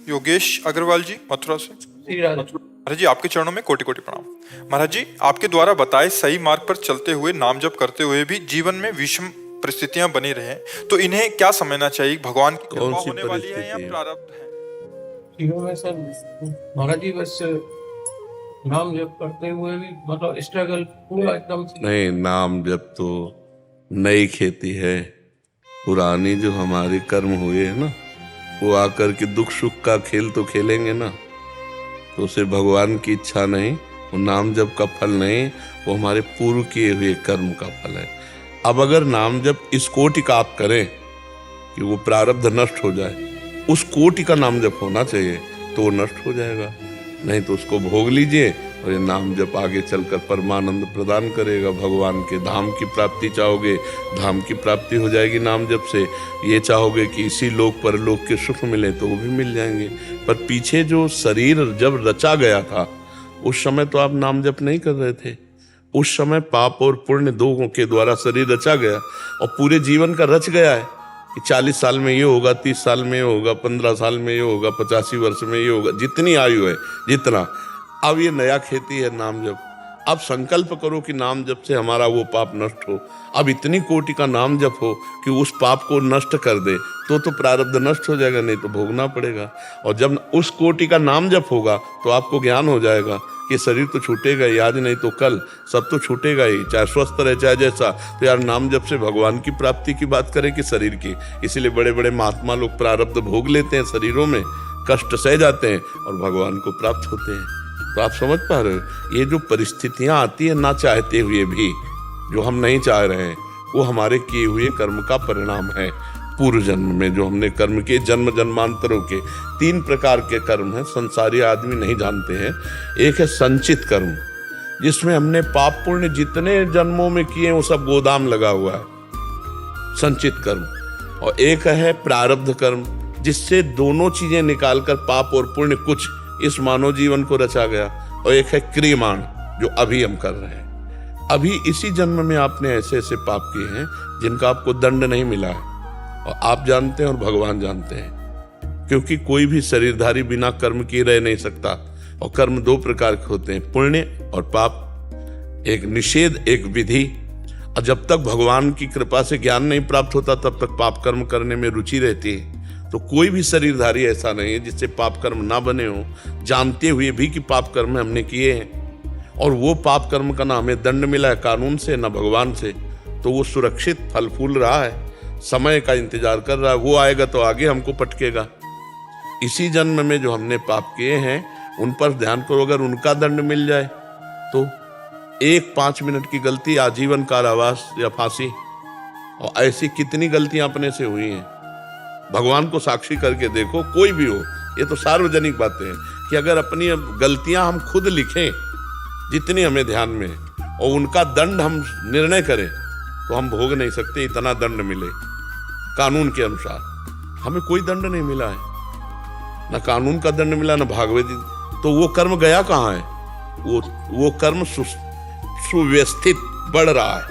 योगेश अग्रवाल जी मथुरा से। महाराज जी आपके चरणों में कोटि कोटि प्रणाम। महाराज जी आपके द्वारा बताए सही मार्ग पर चलते हुए नाम जप करते हुए भी जीवन में विषम परिस्थितियां बनी रहे तो इन्हें क्या समझना चाहिए? भगवान की कृपा होने वाली है या प्रारब्ध है? जीवन में सर महाराज जी बस नाम जप करते हुए भी मतलब स्ट्रगल पूरा एकदम नहीं, नाम जप तो नई खेती है। पुरानी जो हमारे कर्म हुए हैं ना, वो आकर के दुख सुख का खेल तो खेलेंगे ना, तो उसे भगवान की इच्छा नहीं, वो नाम जप का फल नहीं, वो हमारे पूर्व किए हुए कर्म का फल है। अब अगर नाम जप इस कोटि का आप करें कि वो प्रारब्ध नष्ट हो जाए, उस कोटि का नाम जप होना चाहिए, तो वो नष्ट हो जाएगा। नहीं तो उसको भोग लीजिए और ये नाम जप आगे चलकर परमानंद प्रदान करेगा। भगवान के धाम की प्राप्ति चाहोगे, धाम की प्राप्ति हो जाएगी नाम जप से। ये चाहोगे कि इसी लोक पर लोक के सुख मिले, तो वो भी मिल जाएंगे। पर पीछे जो शरीर जब रचा गया था, उस समय तो आप नाम जप नहीं कर रहे थे। उस समय पाप और पुण्य दो के द्वारा शरीर रचा गया और पूरे जीवन का रच गया है कि 40 साल में ये होगा, 30 साल में ये होगा, 15 साल में ये होगा, 85 वर्ष में ये होगा, जितनी आयु है जितना। अब ये नया खेती है नाम जप। अब संकल्प करो कि नाम जप से हमारा वो पाप नष्ट हो। अब इतनी कोटि का नाम जप हो कि उस पाप को नष्ट कर दे, तो प्रारब्ध नष्ट हो जाएगा, नहीं तो भोगना पड़ेगा। और जब उस कोटि का नाम जप होगा तो आपको ज्ञान हो जाएगा कि शरीर तो छूटेगा ही, आज नहीं तो कल सब तो छूटेगा ही, चाहे स्वस्थ रहे चाहे जैसा। तो यार नाम जप से भगवान की प्राप्ति की बात करें कि शरीर की? इसीलिए बड़े बड़े महात्मा लोग प्रारब्ध भोग लेते हैं, शरीरों में कष्ट सह जाते हैं और भगवान को प्राप्त होते हैं। तो आप समझ पा रहे हो, ये जो परिस्थितियां आती है ना चाहते हुए भी, जो हम नहीं चाह रहे हैं, वो हमारे किए हुए कर्म का परिणाम है। पूर्व जन्म में जो हमने कर्म किए, जन्म जन्मांतरों के 3 प्रकार के कर्म हैं, संसारी आदमी नहीं जानते हैं। एक है संचित कर्म, जिसमें हमने पाप पुण्य जितने जन्मों में किए वो सब गोदाम लगा हुआ है, संचित कर्म। और एक है प्रारब्ध कर्म, जिससे दोनों चीजें निकालकर पाप और पुण्य कुछ इस मानव जीवन को रचा गया। और एक है क्रियमाण, जो अभी हम कर रहे हैं। अभी इसी जन्म में आपने ऐसे ऐसे पाप किए हैं जिनका आपको दंड नहीं मिला है, और आप जानते हैं और भगवान जानते हैं। क्योंकि कोई भी शरीरधारी बिना कर्म किए रह नहीं सकता। और कर्म 2 प्रकार के होते हैं, पुण्य और पाप। एक निषेध, एक विधि। और जब तक भगवान की कृपा से ज्ञान नहीं प्राप्त होता, तब तक पाप कर्म करने में रुचि रहती है। तो कोई भी शरीरधारी ऐसा नहीं है जिससे पाप कर्म ना बने हो, जानते हुए भी कि पाप कर्म हमने किए हैं। और वो पाप कर्म का ना हमें दंड मिला है कानून से ना भगवान से, तो वो सुरक्षित फल फूल रहा है, समय का इंतजार कर रहा है। वो आएगा तो आगे हमको पटकेगा। इसी जन्म में जो हमने पाप किए हैं उन पर ध्यान करो। अगर उनका दंड मिल जाए तो 5 मिनट की गलती आजीवन कारावास या फांसी। और ऐसी कितनी गलतियां अपने से हुई हैं, भगवान को साक्षी करके देखो। कोई भी हो, ये तो सार्वजनिक बातें हैं कि अगर अपनी गलतियां हम खुद लिखें जितनी हमें ध्यान में, और उनका दंड हम निर्णय करें, तो हम भोग नहीं सकते। इतना दंड मिले कानून के अनुसार, हमें कोई दंड नहीं मिला है, ना कानून का दंड मिला ना भागवत। तो वो कर्म गया कहाँ है? वो कर्म सुव्यवस्थित बढ़ रहा है,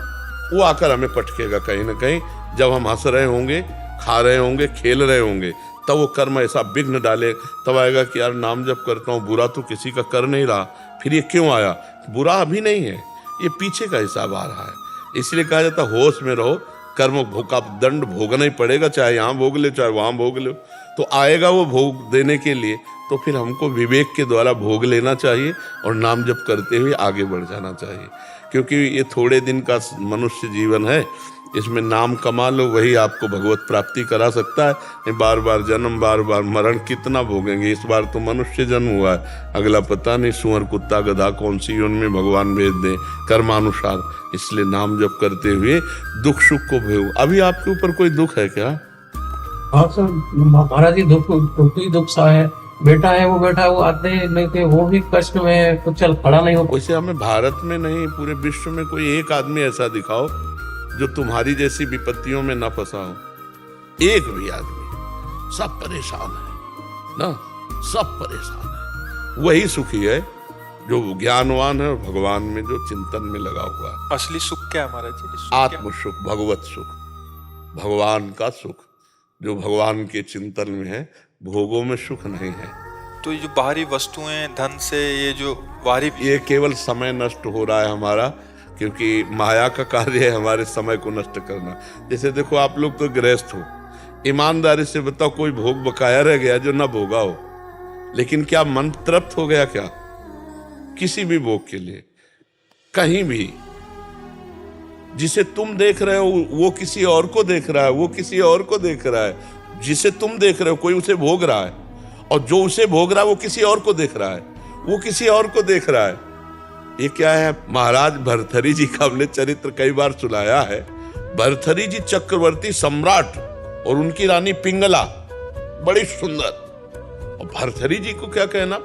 वो आकर हमें पटकेगा कहीं ना कहीं। जब हम हंस रहे होंगे, खा रहे होंगे, खेल रहे होंगे, तब वो कर्म ऐसा विघ्न डाले, तब आएगा कि यार नाम जप करता हूँ, बुरा तो किसी का कर नहीं रहा, फिर ये क्यों आया? बुरा अभी नहीं है, ये पीछे का हिसाब आ रहा है। इसलिए कहा जाता है होश में रहो, कर्म का दंड भोगना ही पड़ेगा, चाहे यहाँ भोग ले चाहे वहाँ भोग ले। तो आएगा वो भोग देने के लिए, तो फिर हमको विवेक के द्वारा भोग लेना चाहिए और नाम जप करते हुए आगे बढ़ जाना चाहिए। क्योंकि ये थोड़े दिन का मनुष्य जीवन है, इसमें नाम कमा लो, वही आपको भगवत प्राप्ति करा सकता है। बार बार जन्म, बार बार मरण कितना भोगेंगे? इस बार तो मनुष्य जन्म हुआ है, अगला पता नहीं सुअर कुत्ता गधा कौन सी योनि में भगवान भेज दे कर्मानुसार। इसलिए नाम जप करते हुए दुख सुख को भोग। अभी आपके ऊपर कोई दुख है क्या? हाँ सर, महाराज जी दुख सा है। बेटा है, वो बेटा वो आते नहीं थे, वो भी कष्ट में कुछ चल खड़ा नहीं हो। वैसे हमें भारत में नहीं, पूरे विश्व में कोई एक आदमी ऐसा दिखाओ जो तुम्हारी जैसी विपत्तियों में न फंसा हो। एक भी आदमी। सब परेशान है ना, सब परेशान है। वही सुखी है जो ज्ञानवान है और भगवान में जो चिंतन में लगा हुआ है। असली सुख क्या है महाराज जी? आत्म सुख, भगवत सुख, भगवान का सुख, जो भगवान के चिंतन में है, भोगों में सुख नहीं है। तो ये जो बाहरी वस्तुएं, धन से ये जो बाहरी, ये केवल समय नष्ट हो रहा है हमारा, क्योंकि माया का कार्य है हमारे समय को नष्ट करना। जैसे देखो, आप लोग तो गृहस्थ हो, ईमानदारी से बताओ, कोई भोग बकाया रह गया जो ना भोगा हो? लेकिन क्या मन तृप्त हो गया क्या किसी भी भोग के लिए? कहीं भी। जिसे तुम देख रहे हो वो किसी और को देख रहा है, वो किसी और को देख रहा है। जिसे तुम देख रहे हो कोई उसे भोग रहा है, और जो उसे भोग रहा है वो किसी और को देख रहा है, वो किसी और को देख रहा है। ये क्या है? महाराज भर्तृहरि जी का हमने चरित्र कई बार सुनाया है। भर्तृहरि जी चक्रवर्ती सम्राट और उनकी रानी पिंगला, बड़ी सुंदर। और भर्तृहरि जी को क्या कहना,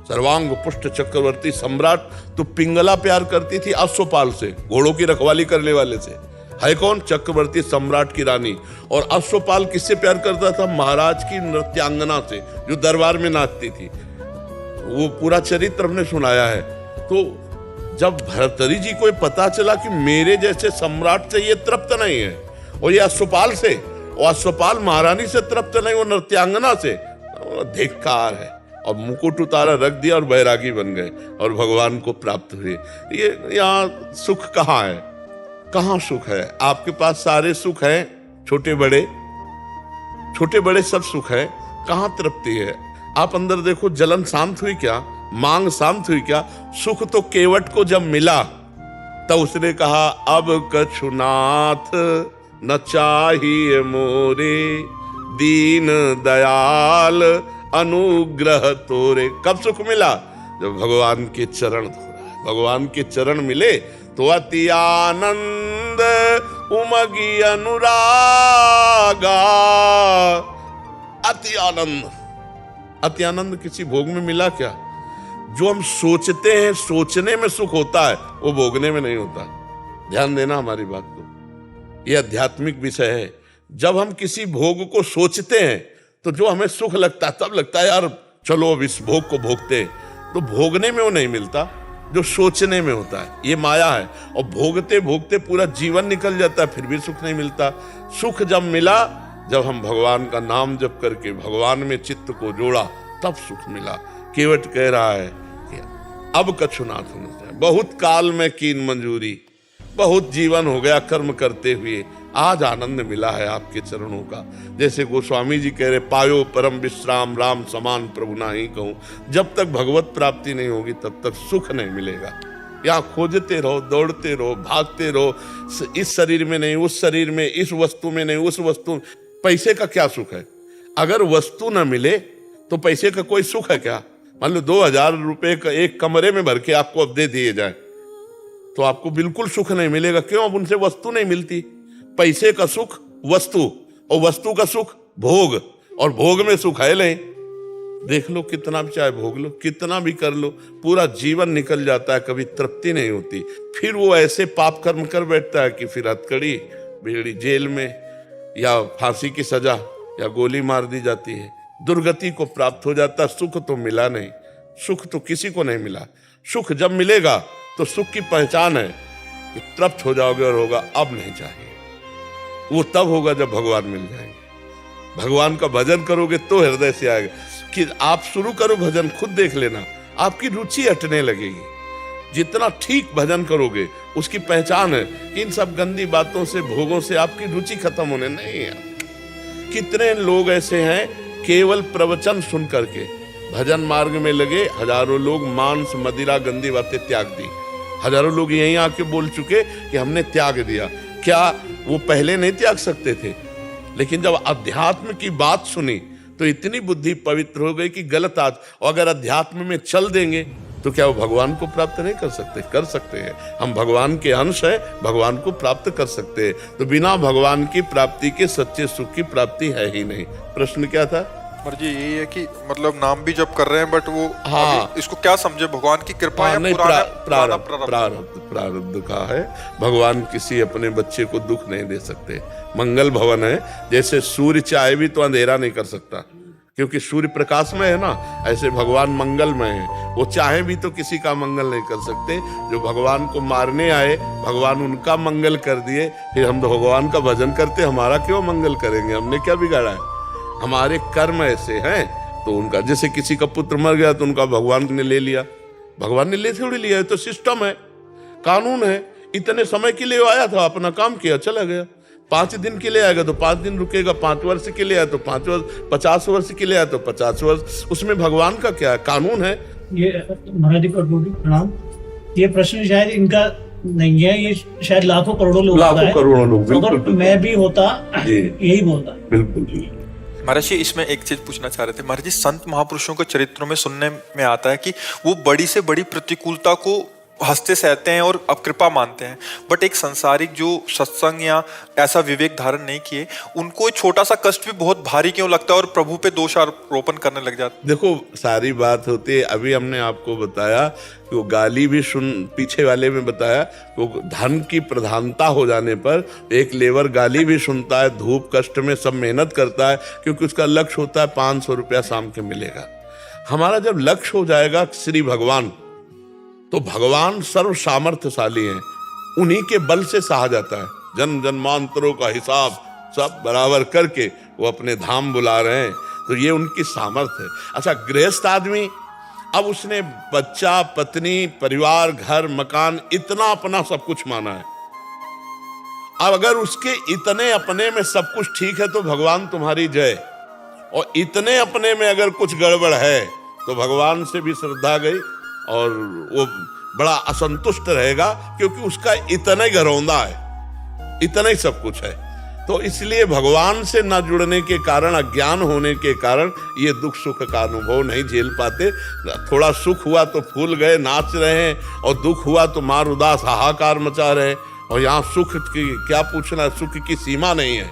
सर्वांग पुष्ट चक्रवर्ती सम्राट। तो पिंगला प्यार करती थी अश्वपाल से, घोड़ों की रखवाली करने वाले से। है कौन? चक्रवर्ती सम्राट की रानी। और अश्वपाल किससे प्यार करता था? महाराज की नृत्यांगना से, जो दरबार में नाचती थी। वो पूरा चरित्र हमने सुनाया है। तो जब भर्तृहरि जी को पता चला कि मेरे जैसे सम्राट से ये तृप्त नहीं है, और ये अश्वपाल से, और अश्वपाल महारानी से तृप्त नहीं, वो नृत्यांगना से, धिक्कार है। और मुकुट उतारा, रख दिया और बैरागी बन गए और भगवान को प्राप्त हुए। ये यहाँ सुख कहाँ है? कहाँ सुख है? आपके पास सारे सुख हैं, छोटे बड़े, छोटे बड़े सब सुख है। कहाँ तृप्ति है? आप अंदर देखो, जलन शांत हुई क्या? मांग शांत हुई क्या? सुख तो केवट को जब मिला तब उसने कहा, अब कछुनाथ न चाहिए मोरे, दीन दयाल अनुग्रह तोरे। कब सुख मिला? जब भगवान के चरण धोरा। भगवान के चरण मिले तो अति आनंद उमगी अनुरागा। अति आनंद, अति आनंद किसी भोग में मिला क्या? जो हम सोचते हैं, सोचने में सुख होता है, वो भोगने में नहीं होता। ध्यान देना हमारी बात को, ये आध्यात्मिक विषय है। जब हम किसी भोग को सोचते हैं तो जो हमें सुख लगता है, तब लगता है यार चलो अब इस भोग को भोगते हैं। तो भोगने में वो नहीं मिलता, जो सोचने में होता है। ये माया है। और भोगते भोगते पूरा जीवन निकल जाता है, फिर भी सुख नहीं मिलता। सुख जब मिला, जब हम भगवान का नाम जप करके भगवान में चित्त को जोड़ा, तब सुख मिला। केवट कह रहा है कि अब कछुनाथ होना चाहिए। बहुत काल में कीन मंजूरी, बहुत जीवन हो गया कर्म करते हुए, आज आनंद मिला है आपके चरणों का। जैसे गोस्वामी जी कह रहे, पायो परम विश्राम राम समान प्रभु ना ही कहूं। जब तक भगवत प्राप्ति नहीं होगी तब तक सुख नहीं मिलेगा। यहाँ खोजते रहो, दौड़ते रहो, भागते रहो, इस शरीर में नहीं, उस शरीर में, इस वस्तु में नहीं, उस वस्तु। पैसे का क्या सुख है? अगर वस्तु न मिले तो पैसे का कोई सुख है क्या? मान लो 2000 रुपए का एक कमरे में भर के आपको अब दे दिए जाए तो आपको बिल्कुल सुख नहीं मिलेगा। क्यों? अब उनसे वस्तु नहीं मिलती। पैसे का सुख वस्तु, और वस्तु का सुख भोग, और भोग में सुख है नहीं। देख लो, कितना भी चाहे भोग लो, कितना भी कर लो, पूरा जीवन निकल जाता है, कभी तृप्ति नहीं होती। फिर वो ऐसे पाप कर्म कर बैठता है कि फिर हथकड़ी, बेड़ी, जेल में, या फांसी की सजा, या गोली मार दी जाती है। दुर्गति को प्राप्त हो जाता। सुख तो मिला नहीं, सुख तो किसी को नहीं मिला। सुख जब मिलेगा तो सुख की पहचान है कि तृप्त हो जाओगे और होगा अब नहीं चाहिए। वो तब होगा जब भगवान मिल जाएंगे। भगवान का भजन करोगे तो हृदय से आएगा। कि आप शुरू करो भजन, खुद देख लेना, आपकी रुचि हटने लगेगी। जितना ठीक भजन करोगे, उसकी पहचान है। इन सब गंदी बातों से, भोगों से आपकी रुचि खत्म होने नहीं है। कितने लोग ऐसे हैं, केवल प्रवचन सुन करके भजन मार्ग में लगे, हजारों लोग मांस मदिरा गंदी बातें त्याग दी। हजारों लोग यहीं आके बोल चुके कि हमने त्याग दिया। क्या वो पहले नहीं त्याग सकते थे? लेकिन जब अध्यात्म की बात सुनी तो इतनी बुद्धि पवित्र हो गई कि गलत आज, और अगर अध्यात्म में चल देंगे तो क्या वो भगवान को प्राप्त नहीं कर सकते? कर सकते हैं। हम भगवान के अंश हैं, भगवान को प्राप्त कर सकते हैं। तो बिना भगवान की प्राप्ति के सच्चे सुख की प्राप्ति है ही नहीं। प्रश्न क्या था? जी यही है कि मतलब नाम भी जब कर रहे हैं, बट वो हाँ, इसको क्या समझे? भगवान की कृपा या नहीं, प्रारब्ध प्रारब्ध का है। भगवान किसी अपने बच्चे को दुख नहीं दे सकते। मंगल भवन है, जैसे सूर्य चाहे भी तो अंधेरा नहीं कर सकता, क्योंकि सूर्य प्रकाश में है ना। ऐसे भगवान मंगल में है, वो चाहे भी तो किसी का मंगल नहीं कर सकते। जो भगवान को मारने आए, भगवान उनका मंगल कर दिए। फिर हम तो भगवान का भजन करते, हमारा क्यों मंगल करेंगे? हमने क्या बिगाड़ा है? हमारे कर्म ऐसे हैं तो उनका, जैसे किसी का पुत्र मर गया तो उनका भगवान ने ले लिया, भगवान ने ले थोड़ी लिया, है तो सिस्टम है, कानून है। इतने समय के लिए आया था, अपना काम किया, चला गया। 5 दिन के लिए आएगा तो 5 दिन रुकेगा, 5 वर्ष के लिए आया तो 5 वर्ष, 50 वर्ष के लिए आया तो 50 वर्ष। उसमें भगवान का क्या है, कानून है। ये महाराज जी प्रणाम। ये प्रश्न शायद इनका नहीं है, ये शायद लाखों करोड़ों लोग, लाखों करोड़ों लोग, अगर मैं भी होता यही बोलता। बिल्कुल जी। महाराज जी इसमें एक चीज पूछना चाह रहे थे। महाराज जी संत महापुरुषों के चरित्रों में सुनने में आता है कि वो बड़ी से बड़ी प्रतिकूलता को हंसते सहते हैं और अब कृपा मानते हैं, बट एक संसारिक जो सत्संग या ऐसा विवेक धारण नहीं किए, उनको एक छोटा सा कष्ट भी बहुत भारी क्यों लगता है और प्रभु पे दोष आरोपण करने लग जाते। देखो सारी बात होती है, अभी हमने आपको बताया कि वो गाली भी सुन, पीछे वाले में बताया कि वो धन की प्रधानता हो जाने पर एक लेबर गाली भी सुनता है, धूप कष्ट में सब मेहनत करता है, क्योंकि उसका लक्ष्य होता है 500 रुपया शाम के मिलेगा। हमारा जब लक्ष्य हो जाएगा श्री भगवान, तो भगवान सर्व सामर्थ्यशाली हैं, उन्हीं के बल से सहा जाता है। जन्म जन्मांतरों का हिसाब सब बराबर करके वो अपने धाम बुला रहे हैं, तो ये उनकी सामर्थ्य है। अच्छा, गृहस्थ आदमी, अब उसने बच्चा, पत्नी, परिवार, घर, मकान, इतना अपना सब कुछ माना है। अब अगर उसके इतने अपने में सब कुछ ठीक है तो भगवान तुम्हारी जय, और इतने अपने में अगर कुछ गड़बड़ है तो भगवान से भी श्रद्धा गई और वो बड़ा असंतुष्ट रहेगा, क्योंकि उसका इतना ही घरौंदा है, इतना ही सब कुछ है। तो इसलिए भगवान से न जुड़ने के कारण, अज्ञान होने के कारण ये दुख सुख का अनुभव नहीं झेल पाते। थोड़ा सुख हुआ तो फूल गए, नाच रहे हैं, और दुख हुआ तो मार उदास हाहाकार मचा रहे हैं। और यहाँ सुख की क्या पूछना, सुख की सीमा नहीं है,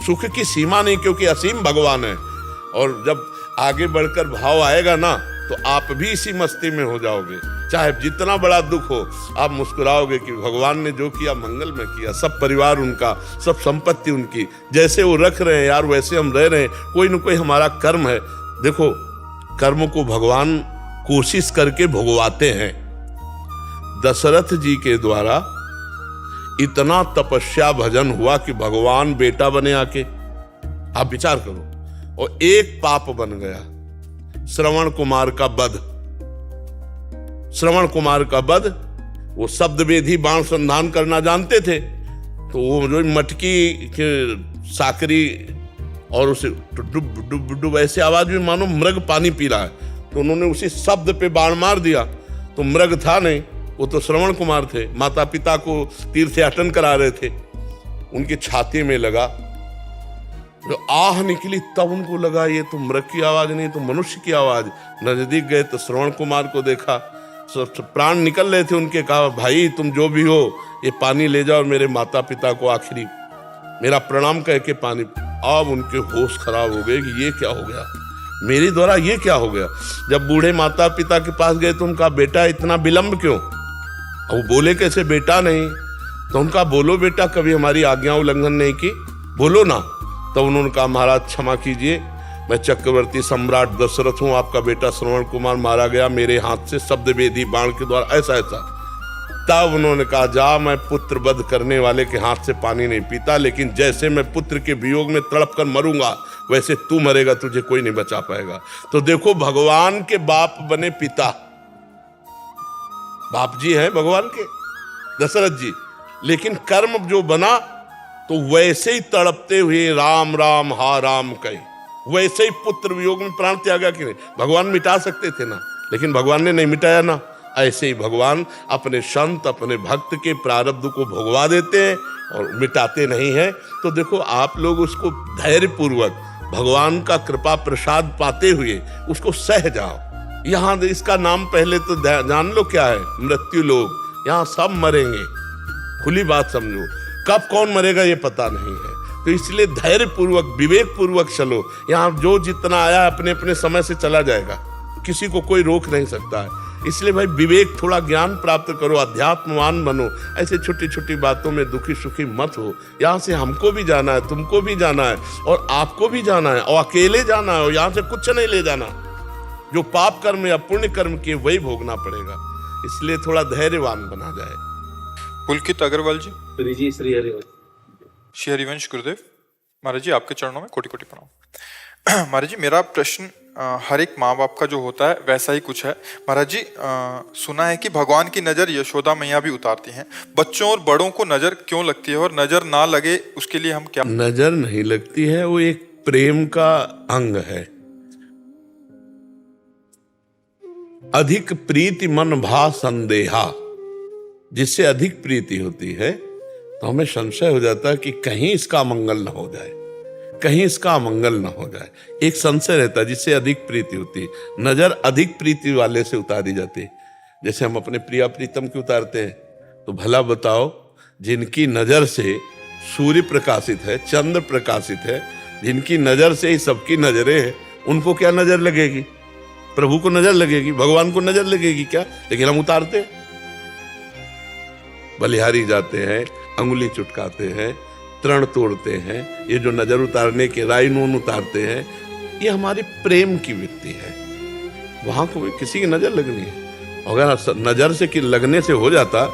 सुख की सीमा नहीं, क्योंकि असीम भगवान है। और जब आगे बढ़कर भाव आएगा ना, तो आप भी इसी मस्ती में हो जाओगे। चाहे जितना बड़ा दुख हो, आप मुस्कुराओगे कि भगवान ने जो किया मंगल में किया, सब परिवार उनका, सब संपत्ति उनकी, जैसे वो रख रहे हैं यार वैसे हम रह रहे हैं। कोई न कोई हमारा कर्म है। देखो, कर्म को भगवान कोशिश करके भुगवाते हैं। दशरथ जी के द्वारा इतना तपस्या भजन हुआ कि भगवान बेटा बने आके, आप विचार करो, और एक पाप बन गया, श्रवण कुमार का वध। श्रवण कुमार का वध, वो शब्द वेदी बाण संधान करना जानते थे, तो वो जो मटकी के साकरी और उसे डुब डुब डुब ऐसे आवाज में मानो मृग पानी पी रहा है, तो उन्होंने उसी शब्द पे बाण मार दिया। तो मृग था नहीं, वो तो श्रवण कुमार थे, माता पिता को तीर्थयाटन करा रहे थे। उनकी छाती में लगा, जो आह निकली तब उनको लगा ये तो मृग की आवाज नहीं, तो मनुष्य की आवाज। नजदीक गए तो श्रवण कुमार को देखा, प्राण निकल रहे थे उनके। कहा, भाई तुम जो भी हो, ये पानी ले जाओ और मेरे माता पिता को आखिरी मेरा प्रणाम कह के पानी। अब उनके होश खराब हो गए कि ये क्या हो गया, मेरे द्वारा ये क्या हो गया। जब बूढ़े माता पिता के पास गए तो उनका, बेटा इतना विलंब क्यों। वो बोले कैसे, बेटा नहीं। तो उनका, बोलो बेटा, कभी हमारी आज्ञा उल्लंघन नहीं की, बोलो ना। तो उन्होंने कहा, महाराज क्षमा कीजिए, मैं चक्रवर्ती सम्राट दशरथ हूँ, आपका बेटा श्रवण कुमार मारा गया मेरे हाथ से शब्द वेदी बाण के द्वारा, ऐसा ऐसा। तब उन्होंने कहा, जा, मैं पुत्र वध करने वाले के हाथ से पानी नहीं पीता, लेकिन जैसे मैं पुत्र के वियोग में तड़प कर मरूंगा वैसे तू मरेगा, तुझे कोई नहीं बचा पाएगा। तो देखो, भगवान के बाप बने पिता, बाप जी हैं भगवान के दशरथ जी, लेकिन कर्म जो बना तो वैसे ही तड़पते हुए राम राम हा राम कहे, वैसे ही पुत्र वियोग में प्राण त्यागा कि नहीं। भगवान मिटा सकते थे ना, लेकिन भगवान ने नहीं मिटाया ना। ऐसे ही भगवान अपने संत, अपने भक्त के प्रारब्ध को भोगवा देते हैं और मिटाते नहीं हैं। तो देखो, आप लोग उसको धैर्य पूर्वक भगवान का कृपा प्रसाद पाते हुए उसको सह जाओ। यहाँ इसका नाम पहले तो जान लो क्या है, मृत्यु लोग। यहाँ सब मरेंगे, खुली बात समझो, कब कौन मरेगा ये पता नहीं है। तो इसलिए धैर्य पूर्वक, विवेक पूर्वक चलो। यहाँ जो जितना आया अपने अपने समय से चला जाएगा, किसी को कोई रोक नहीं सकता है। इसलिए भाई विवेक, थोड़ा ज्ञान प्राप्त करो, अध्यात्मवान बनो। ऐसे छोटी छोटी बातों में दुखी सुखी मत हो। यहाँ से हमको भी जाना है, तुमको भी जाना है, और आपको भी जाना है, और अकेले जाना है, और यहाँ से कुछ नहीं ले जाना। जो पाप कर्म या पुण्य कर्म किए वही भोगना पड़ेगा। इसलिए थोड़ा धैर्यवान बना जाए। पुलकित अग्रवाल जी। श्री हरिवंश। श्री हरिवंश गुरुदेव। महाराज जी आपके चरणों में कोटि कोटि प्रणाम। महाराज जी मेरा प्रश्न हर एक माँ बाप का जो होता है वैसा ही कुछ है। महाराज जी सुना है कि भगवान की नज़र यशोदा मैया भी उतारती हैं। बच्चों और बड़ों को नज़र क्यों लगती है और नज़र ना लगे उसके लिए हम क्या? नजर नहीं लगती है, वो एक प्रेम का अंग है। अधिक प्रीति मन भा संदेहा, जिससे अधिक प्रीति होती है तो हमें संशय हो जाता है कि कहीं इसका मंगल न हो जाए, कहीं इसका अमंगल न हो जाए। एक संशय रहता है जिससे अधिक प्रीति होती है। नजर अधिक प्रीति वाले से उतारी जाती है। जैसे हम अपने प्रिया प्रीतम की उतारते हैं, तो भला बताओ जिनकी नजर से सूर्य प्रकाशित है, चंद्र प्रकाशित है, जिनकी नजर से ही सबकी नजरें हैं, उनको क्या नजर लगेगी? प्रभु को नजर लगेगी, भगवान को नजर लगेगी क्या? लेकिन हम उतारते हैं, बलिहारी जाते हैं, अंगुली चुटकाते हैं, तृण तोड़ते हैं, ये जो नजर उतारने के राई नून उतारते हैं, ये हमारी प्रेम की वृत्ति है। वहां को किसी की नजर लगनी है। अगर नजर से कि लगने से हो जाता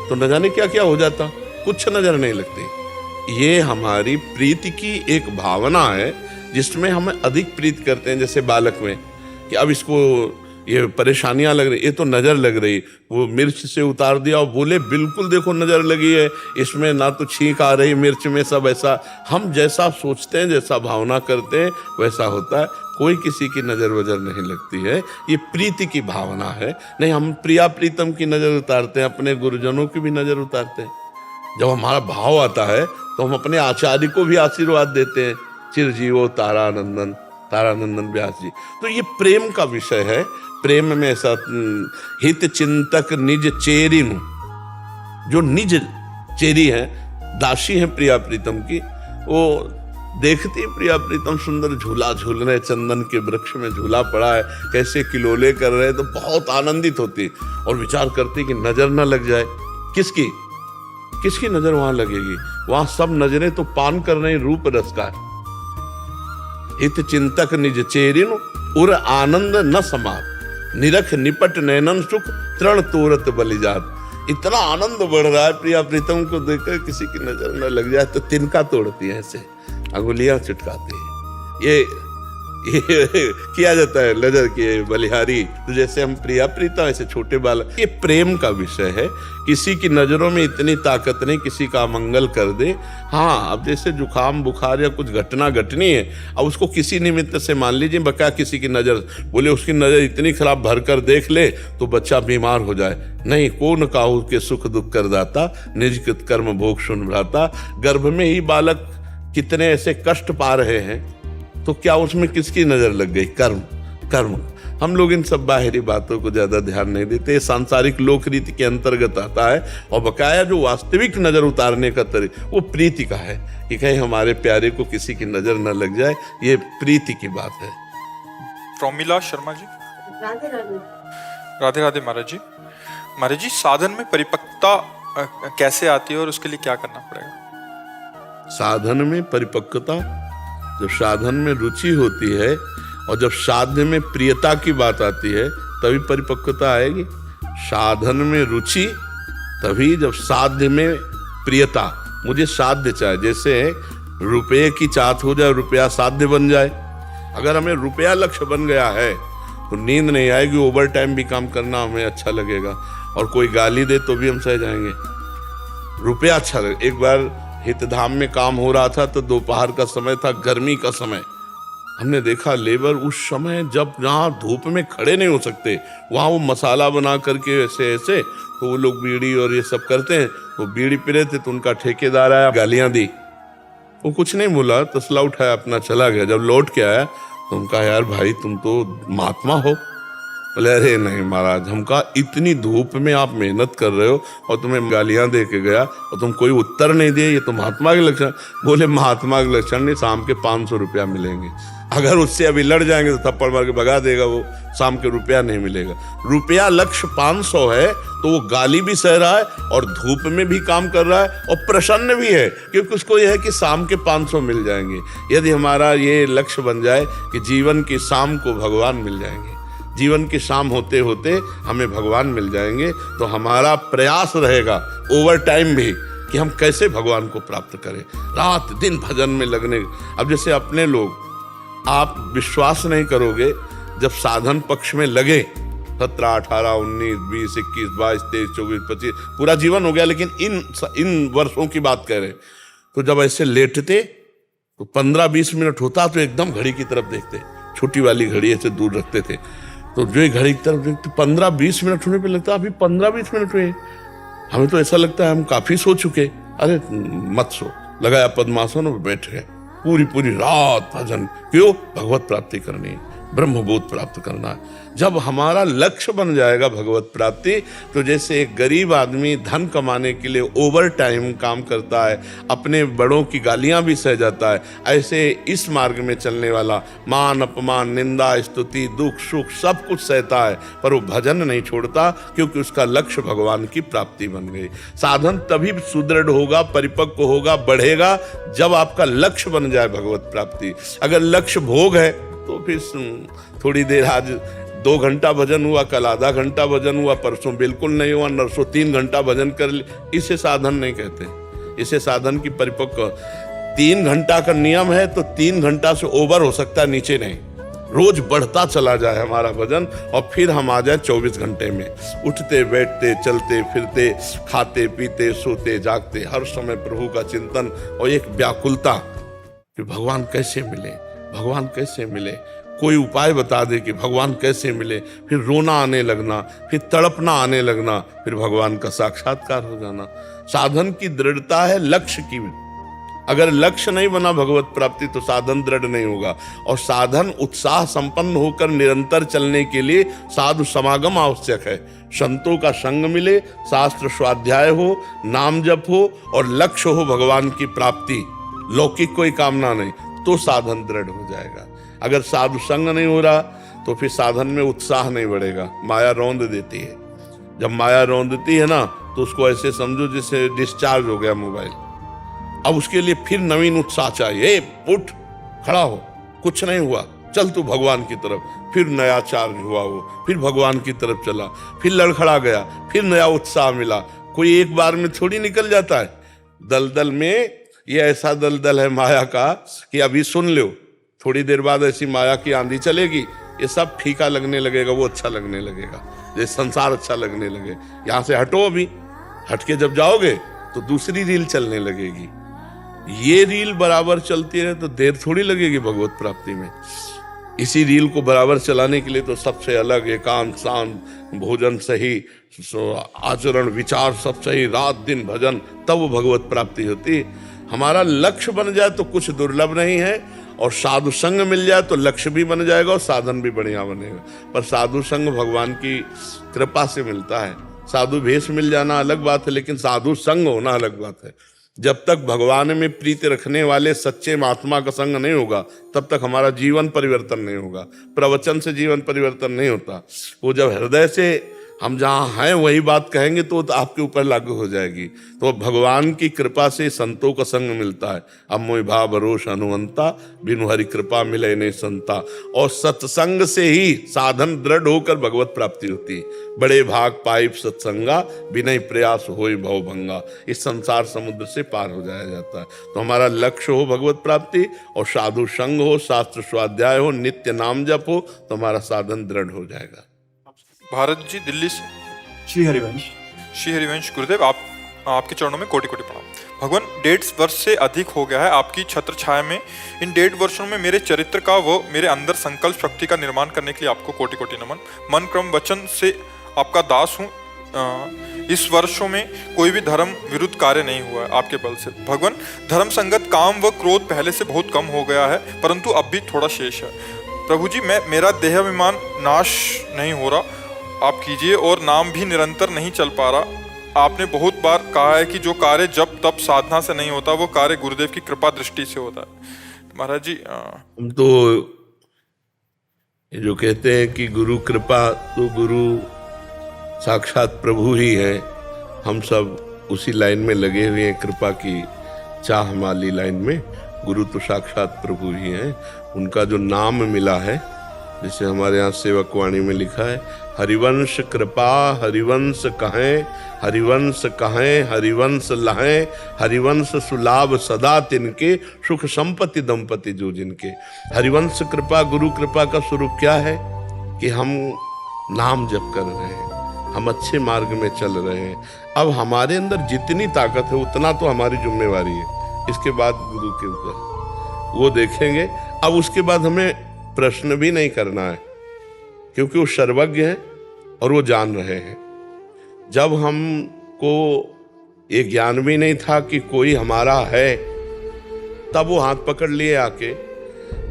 तो न जाने क्या क्या हो जाता, कुछ नजर नहीं लगती। ये हमारी प्रीति की एक भावना है जिसमें हम अधिक प्रीति करते हैं। जैसे बालक में कि अब इसको ये परेशानियां लग रही, ये तो नजर लग रही, वो मिर्च से उतार दिया और बोले बिल्कुल देखो नजर लगी है, इसमें ना तो छींक आ रही मिर्च में, सब ऐसा। हम जैसा सोचते हैं, जैसा भावना करते हैं वैसा होता है। कोई किसी की नजर वजर नहीं लगती है, ये प्रीति की भावना है। नहीं, हम प्रिया प्रीतम की नजर उतारते हैं, अपने गुरुजनों की भी नजर उतारते हैं। जब हमारा भाव आता है तो हम अपने आचार्य को भी आशीर्वाद देते हैं, चिरजीवो तारानंदन व्यास जी। तो ये प्रेम का विषय है। प्रेम में ऐसा हित चिंतक निज चेरिन, जो निज चेरी है, दासी है प्रिया प्रीतम की, वो देखती प्रिया प्रीतम सुंदर झूला झूल रहे, चंदन के वृक्ष में झूला पड़ा है, कैसे किलोले कर रहे, तो बहुत आनंदित होती और विचार करती कि नजर ना लग जाए। किसकी नजर वहां लगेगी? वहां सब नजरें तो पान कर रहे रूप रस का। हित चिंतक निज चेरिन उर आनंद न समात, निरख निपट नैनन सुख तृण तोरत बलिजात। इतना आनंद बढ़ रहा है प्रिया प्रीतम को देखकर, किसी की नजर न लग जाए तो तिनका तोड़ती है, ऐसे अंगुलियां चिटकाती है। ये किया जाता है नजर के बलिहारी। तो जैसे हम प्रिया प्रीतम, ऐसे छोटे बालक। ये प्रेम का विषय है। किसी की नजरों में इतनी ताकत नहीं किसी का मंगल कर दे। हाँ, अब जैसे जुकाम बुखार या कुछ घटना घटनी है, अब उसको किसी निमित्त से मान लीजिए बका किसी की नजर, बोले उसकी नजर इतनी खराब भर कर देख ले तो बच्चा बीमार हो जाए। नहीं, कौन काहू के सुख दुख कर दाता, निज कृत कर्म भोग सुन भ्राता। गर्भ में ही बालक कितने ऐसे कष्ट पा रहे हैं, तो क्या उसमें किसकी नजर लग गई? कर्म। हम लोग इन सब बाहरी बातों को ज्यादा ध्यान नहीं देते। सांसारिक लोक रीति के अंतर्गत आता है। और बकाया जो वास्तविक नजर उतारने का तरीका वो प्रीति का है कि कहीं हमारे प्यारे को किसी की नजर न लग जाए। ये प्रीति की बात है। प्रमिला शर्मा जी। राधे राधे महाराज जी। महाराज जी, साधन में परिपक्वता कैसे आती है और उसके लिए क्या करना पड़ेगा? साधन में परिपक्वता, जब साधन में रुचि होती है और जब साध्य में प्रियता की बात आती है तभी परिपक्वता आएगी। साधन में रुचि तभी, जब साध्य में प्रियता। मुझे साध्य चाहिए, जैसे रुपये की चाहत हो जाए, रुपया साध्य बन जाए। अगर हमें रुपया लक्ष्य बन गया है तो नींद नहीं आएगी, ओवर टाइम भी काम करना हमें अच्छा लगेगा, और कोई गाली दे तो भी हम सह जाएंगे। रुपया अच्छा लगे। एक बार हितधाम में काम हो रहा था तो दोपहर का समय था, गर्मी का समय। हमने देखा लेबर उस समय जब जहाँ धूप में खड़े नहीं हो सकते, वहाँ वो मसाला बना करके ऐसे ऐसे, तो वो लोग बीड़ी और ये सब करते हैं। वो बीड़ी पी रहे थे तो उनका ठेकेदार आया, गालियां दी। वो कुछ नहीं बोला, तसला उठाया, अपना चला गया। जब लौट के आया तो उनका, यार भाई तुम तो महात्मा हो। बोले अरे नहीं महाराज, हम कहा इतनी धूप में आप मेहनत कर रहे हो और तुम्हें गालियां दे के गया और तुम कोई उत्तर नहीं दिए, ये तो महात्मा के लक्षण। बोले महात्मा के लक्षण नहीं, शाम के 500 रुपया मिलेंगे। अगर उससे अभी लड़ जाएंगे तो थप्पड़ मार के भगा देगा वो, शाम के रुपया नहीं मिलेगा। रुपया लक्ष्य 500 है तो वो गाली भी सह रहा है और धूप में भी काम कर रहा है और प्रसन्न भी है, क्योंकि उसको यह है कि शाम के 500 मिल जाएंगे। यदि हमारा ये लक्ष्य बन जाए कि जीवन की शाम को भगवान मिल जाएंगे, जीवन की शाम होते होते हमें भगवान मिल जाएंगे, तो हमारा प्रयास रहेगा ओवर टाइम भी कि हम कैसे भगवान को प्राप्त करें, रात दिन भजन में लगने। अब जैसे अपने लोग आप विश्वास नहीं करोगे, जब साधन पक्ष में लगे 17, 18, 19, 20, 21, 22, 23, 24, 25 पूरा जीवन हो गया, लेकिन इन वर्षों की बात कह रहे हैं, तो जब ऐसे लेटते तो 15-20 मिनट होता तो एकदम घड़ी की तरफ देखते, छोटी वाली घड़ी ऐसे दूर रखते थे, तो जो घड़ी की तरफ देखते 15-20 मिनट होने पे लगता अभी 15-20 मिनट हुए, हमें तो ऐसा लगता है हम काफी सो चुके। अरे मत सो, लगाया पद्मासन और बैठ गए, पूरी रात भजन। क्यों? भगवत प्राप्ति करनी है, ब्रह्मबोध प्राप्त करना है। जब हमारा लक्ष्य बन जाएगा भगवत प्राप्ति, तो जैसे एक गरीब आदमी धन कमाने के लिए ओवर टाइम काम करता है, अपने बड़ों की गालियां भी सह जाता है, ऐसे इस मार्ग में चलने वाला मान अपमान, निंदा, स्तुति, दुख सुख सब कुछ सहता है, पर वो भजन नहीं छोड़ता, क्योंकि उसका लक्ष्य भगवान की प्राप्ति बन गई। साधन तभी सुदृढ़ होगा, परिपक्व होगा, बढ़ेगा, जब आपका लक्ष्य बन जाए भगवत प्राप्ति। अगर लक्ष्य भोग है तो फिर थोड़ी देर, आज 2 घंटा भजन हुआ, कल आधा घंटा भजन हुआ, परसों बिल्कुल नहीं हुआ, नरसों 3 घंटा भजन कर ले, इसे साधन नहीं कहते। इसे साधन की परिपक्व 3 घंटा का नियम है, तो 3 घंटा से ओवर हो सकता है, नीचे नहीं। रोज बढ़ता चला जाए हमारा भजन, और फिर हम आ जाए 24 घंटे में, उठते बैठते चलते फिरते, खाते पीते सोते जागते, हर समय प्रभु का चिंतन और एक व्याकुलता कि भगवान कैसे मिले, भगवान कैसे मिले, कोई उपाय बता दे कि भगवान कैसे मिले, फिर रोना आने लगना, फिर तड़पना आने लगना, फिर भगवान का साक्षात्कार हो जाना। साधन की दृढ़ता है लक्ष्य की। अगर लक्ष्य नहीं बना भगवत प्राप्ति, तो साधन दृढ़ नहीं होगा। और साधन उत्साह संपन्न होकर निरंतर चलने के लिए साधु समागम आवश्यक है। संतों का संग मिले, शास्त्र स्वाध्याय हो, नाम जप हो, और लक्ष्य हो भगवान की प्राप्ति, लौकिक कोई कामना नहीं, तो साधन दृढ़ हो जाएगा। अगर साधु संग नहीं हो रहा, तो फिर साधन में उत्साह नहीं बढ़ेगा, माया रौंद देती है। जब माया रौंदती है ना, तो उसको ऐसे समझो जैसे डिस्चार्ज हो गया मोबाइल। अब उसके लिए फिर नवीन उत्साह चाहिए, उठ खड़ा हो, कुछ नहीं हुआ, चल तू भगवान की तरफ, फिर नया चार्ज हुआ, वो फिर भगवान की तरफ चला, फिर लड़खड़ा गया, फिर नया उत्साह मिला। कोई एक बार में थोड़ी निकल जाता है। दलदल में ये ऐसा दलदल है माया का कि अभी सुन लो, थोड़ी देर बाद ऐसी माया की आंधी चलेगी, ये सब फीका लगने लगेगा, वो अच्छा लगने लगेगा, जैसे संसार अच्छा लगने लगे। यहाँ से हटो, अभी हट के जब जाओगे तो दूसरी रील चलने लगेगी। ये रील बराबर चलती रहे तो देर थोड़ी लगेगी भगवत प्राप्ति में। इसी रील को बराबर चलाने के लिए तो सबसे अलग एकांत, शांत, भोजन सही, आचरण विचार सब सही, रात दिन भजन, तब वो भगवत प्राप्ति होती। हमारा लक्ष्य बन जाए तो कुछ दुर्लभ नहीं है, और साधु संग मिल जाए तो लक्ष्य भी बन जाएगा और साधन भी बढ़िया बनेगा। पर साधु संग भगवान की कृपा से मिलता है। साधु भेष मिल जाना अलग बात है, लेकिन साधु संग होना अलग बात है। जब तक भगवान में प्रीति रखने वाले सच्चे महात्मा का संग नहीं होगा, तब तक हमारा जीवन परिवर्तन नहीं होगा। प्रवचन से जीवन परिवर्तन नहीं होता। वो जब हृदय से हम जहाँ हैं वही बात कहेंगे तो आपके ऊपर लागू हो जाएगी। तो भगवान की कृपा से संतों का संग मिलता है। अब मोहि भाव भरोस अनुवंता, बिनु हरि कृपा मिले नहीं संता। और सत्संग से ही साधन दृढ़ होकर भगवत प्राप्ति होती है। बड़े भाग पाइप सत्संगा, बिना प्रयास होय भव भंगा। इस संसार समुद्र से पार हो जाया जाता है। तो हमारा लक्ष्य हो भगवत प्राप्ति, और साधु संग हो, शास्त्र स्वाध्याय हो, नित्य नाम जप हो, तो हमारा साधन दृढ़ हो जाएगा। भारत जी दिल्ली से श्री हरिवंश। श्री हरिवंश गुरुदेव, आपके चरणों में कोटि कोटि प्रणाम। भगवान 1.5 वर्ष से अधिक हो गया है आपकी छत्र छाया में। इन 1.5 वर्षों में मेरे चरित्र का, वो मेरे अंदर संकल्प शक्ति का निर्माण करने के लिए आपको कोटि कोटि नमन। मन क्रम वचन से आपका दास हूँ। इस वर्षों में कोई भी धर्म विरुद्ध कार्य नहीं हुआ है आपके बल से। भगवान, धर्म संगत काम व क्रोध पहले से बहुत कम हो गया है, परंतु अब भी थोड़ा शेष है। प्रभु जी, मेरा देहाभिमान नाश नहीं हो रहा, आप कीजिए। और नाम भी निरंतर नहीं चल पा रहा। आपने बहुत बार कहा है कि जो कार्य जब तब साधना से नहीं होता, वो कार्य गुरुदेव की कृपा दृष्टि से होता है। महाराज जी, हम तो ये जो कहते हैं कि गुरु कृपा, तो गुरु साक्षात प्रभु ही है। हम सब उसी लाइन में लगे हुए हैं, कृपा की चाह वाली लाइन में। गुरु तो साक्षात प्रभु ही है। उनका जो नाम मिला है जैसे हमारे यहाँ सेवक वाणी में लिखा है, हरिवंश कृपा हरिवंश कहें, हरिवंश कहें हरिवंश लहें, हरिवंश सुलाभ सदा तिनके, सुख संपत्ति दंपति जो जिनके। हरिवंश कृपा, गुरु कृपा का स्वरूप क्या है कि हम नाम जप कर रहे हैं, हम अच्छे मार्ग में चल रहे हैं। अब हमारे अंदर जितनी ताकत है उतना तो हमारी जिम्मेवारी है, इसके बाद गुरु के ऊपर वो देखेंगे। अब उसके बाद हमें प्रश्न भी नहीं करना है, क्योंकि वो सर्वज्ञ है और वो जान रहे हैं। जब हमको ये ज्ञान भी नहीं था कि कोई हमारा है, तब वो हाथ पकड़ लिए आके,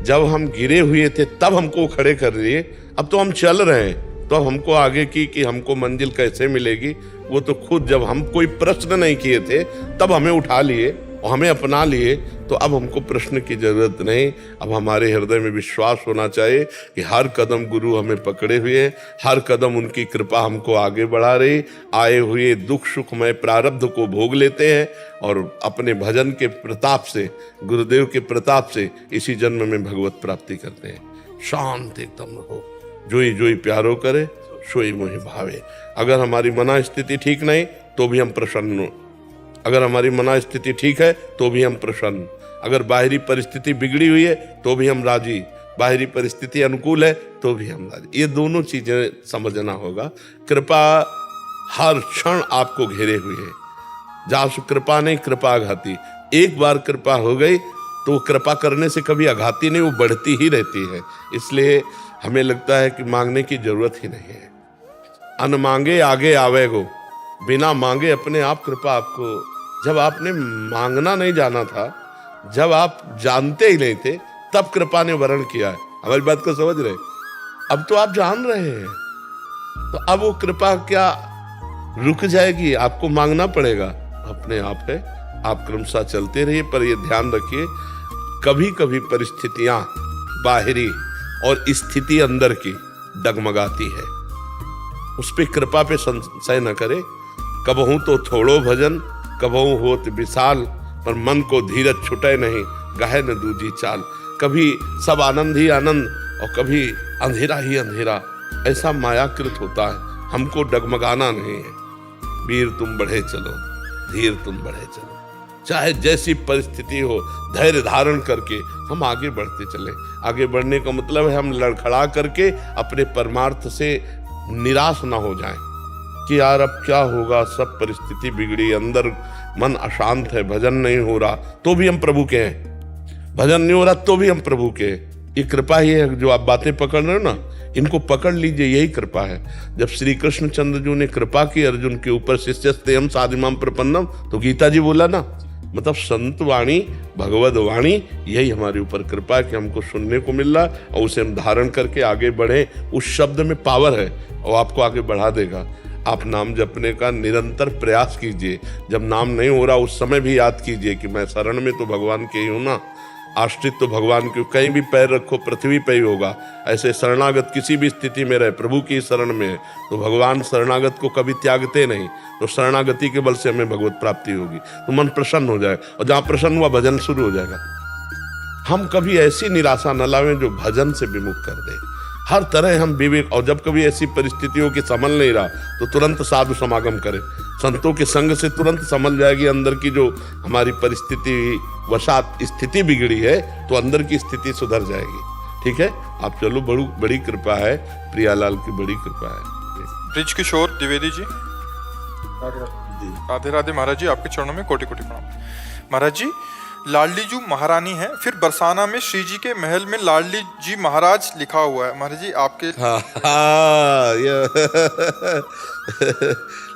जब हम गिरे हुए थे तब हमको खड़े कर लिए। अब तो हम चल रहे हैं, तो अब हमको आगे की कि हमको मंजिल कैसे मिलेगी, वो तो खुद जब हम कोई प्रश्न नहीं किए थे तब हमें उठा लिए और हमें अपना लिए। तो अब हमको प्रश्न की जरूरत नहीं, अब हमारे हृदय में विश्वास होना चाहिए कि हर कदम गुरु हमें पकड़े हुए हैं, हर कदम उनकी कृपा हमको आगे बढ़ा रही। आए हुए दुख सुखमय प्रारब्ध को भोग लेते हैं और अपने भजन के प्रताप से, गुरुदेव के प्रताप से इसी जन्म में भगवत प्राप्ति करते हैं। शांत एकदम रहो, जोई जोई प्यारो करे सोई मोहि भावे। अगर हमारी मना स्थिति ठीक नहीं तो भी हम प्रसन्न हो, अगर हमारी मना स्थिति ठीक है तो भी हम प्रसन्न, अगर बाहरी परिस्थिति बिगड़ी हुई है तो भी हम राजी, बाहरी परिस्थिति अनुकूल है तो भी हम राजी। ये दोनों चीजें समझना होगा। कृपा हर क्षण आपको घेरे हुए है, जासु कृपा नहीं कृपा आघाती। एक बार कृपा हो गई तो कृपा करने से कभी आघाती नहीं, वो बढ़ती ही रहती है। इसलिए हमें लगता है कि मांगने की जरूरत ही नहीं है। अन मांगे आगे आवेगो, बिना मांगे अपने आप कृपा आपको। जब आपने मांगना नहीं जाना था, जब आप जानते ही नहीं थे, तब कृपा ने वर्ण किया है। हमारी बात को समझ रहे? अब तो आप जान रहे हैं, तो अब वो कृपा क्या रुक जाएगी? आपको मांगना पड़ेगा, अपने आप है। आप क्रमशः चलते रहिए, पर ये ध्यान रखिए कभी कभी परिस्थितियां बाहरी और स्थिति अंदर की डगमगाती है, उस पे कृपा पे संशय न करे। कबहू तो थोड़ो भजन कबहू होत विशाल, पर मन को धीरज छुटे नहीं गहे न दूजी चाल। कभी सब आनंद ही आनंद और कभी अंधेरा ही अंधेरा, ऐसा मायाकृत होता है। हमको डगमगाना नहीं है। वीर तुम बढ़े चलो, धीर तुम बढ़े चलो, चाहे जैसी परिस्थिति हो धैर्य धारण करके हम आगे बढ़ते चले। आगे बढ़ने का मतलब है हम लड़खड़ा करके अपने परमार्थ से निराश ना हो जाएं कि यार अब क्या होगा, सब परिस्थिति बिगड़ी, अंदर मन अशांत है, भजन नहीं हो रहा तो भी हम प्रभु के हैं, भजन नहीं हो रहा तो भी हम प्रभु के हैं। ये कृपा ही है। जो आप बातें पकड़ रहे हो ना, इनको पकड़ लीजिए, यही कृपा है। जब श्री कृष्ण चंद्र जी ने कृपा की अर्जुन के ऊपर, शिष्यस्तेयं साधिमाम प्रपन्नम, तो गीता जी बोला ना, मतलब संत वाणी भगवद वाणी, यही हमारे ऊपर कृपा है कि हमको सुनने को मिल रहा और उसे हम धारण करके आगे बढ़े। उस शब्द में पावर है और आपको आगे बढ़ा देगा। आप नाम जपने का निरंतर प्रयास कीजिए। जब नाम नहीं हो रहा उस समय भी याद कीजिए कि मैं शरण में तो भगवान के ही हूँ ना, आश्रित तो भगवान के, कहीं भी पैर रखो पृथ्वी पे ही होगा। ऐसे शरणागत किसी भी स्थिति में रहे, प्रभु की शरण में है तो भगवान शरणागत को कभी त्यागते नहीं। तो शरणागति के बल से हमें भगवत प्राप्ति होगी, तो मन प्रसन्न हो जाए, और जहाँ प्रसन्न हुआ भजन शुरू हो जाएगा। हम कभी ऐसी निराशा न लावें जो भजन से विमुख कर दे। हर तरह हम विवेक, और जब कभी ऐसी परिस्थितियों की संभल नहीं रहा तो तुरंत साधु समागम करें। संतों के संग से तुरंत संभल जाएगी अंदर की जो हमारी परिस्थिति वशात स्थिति बिगड़ी है, तो अंदर की स्थिति सुधर जाएगी। ठीक है, आप चलो, बड़ी कृपा है, प्रियालाल की बड़ी कृपा है। ब्रिज किशोर द्विवेदी जी, राधे राधे महाराज जी, आपके चरणों में कोटि कोटि प्रणाम। महाराज जी, लाडली जी महारानी है, फिर बरसाना में श्री जी के महल में लाडली जी महाराज लिखा हुआ है। महाराज जी आपके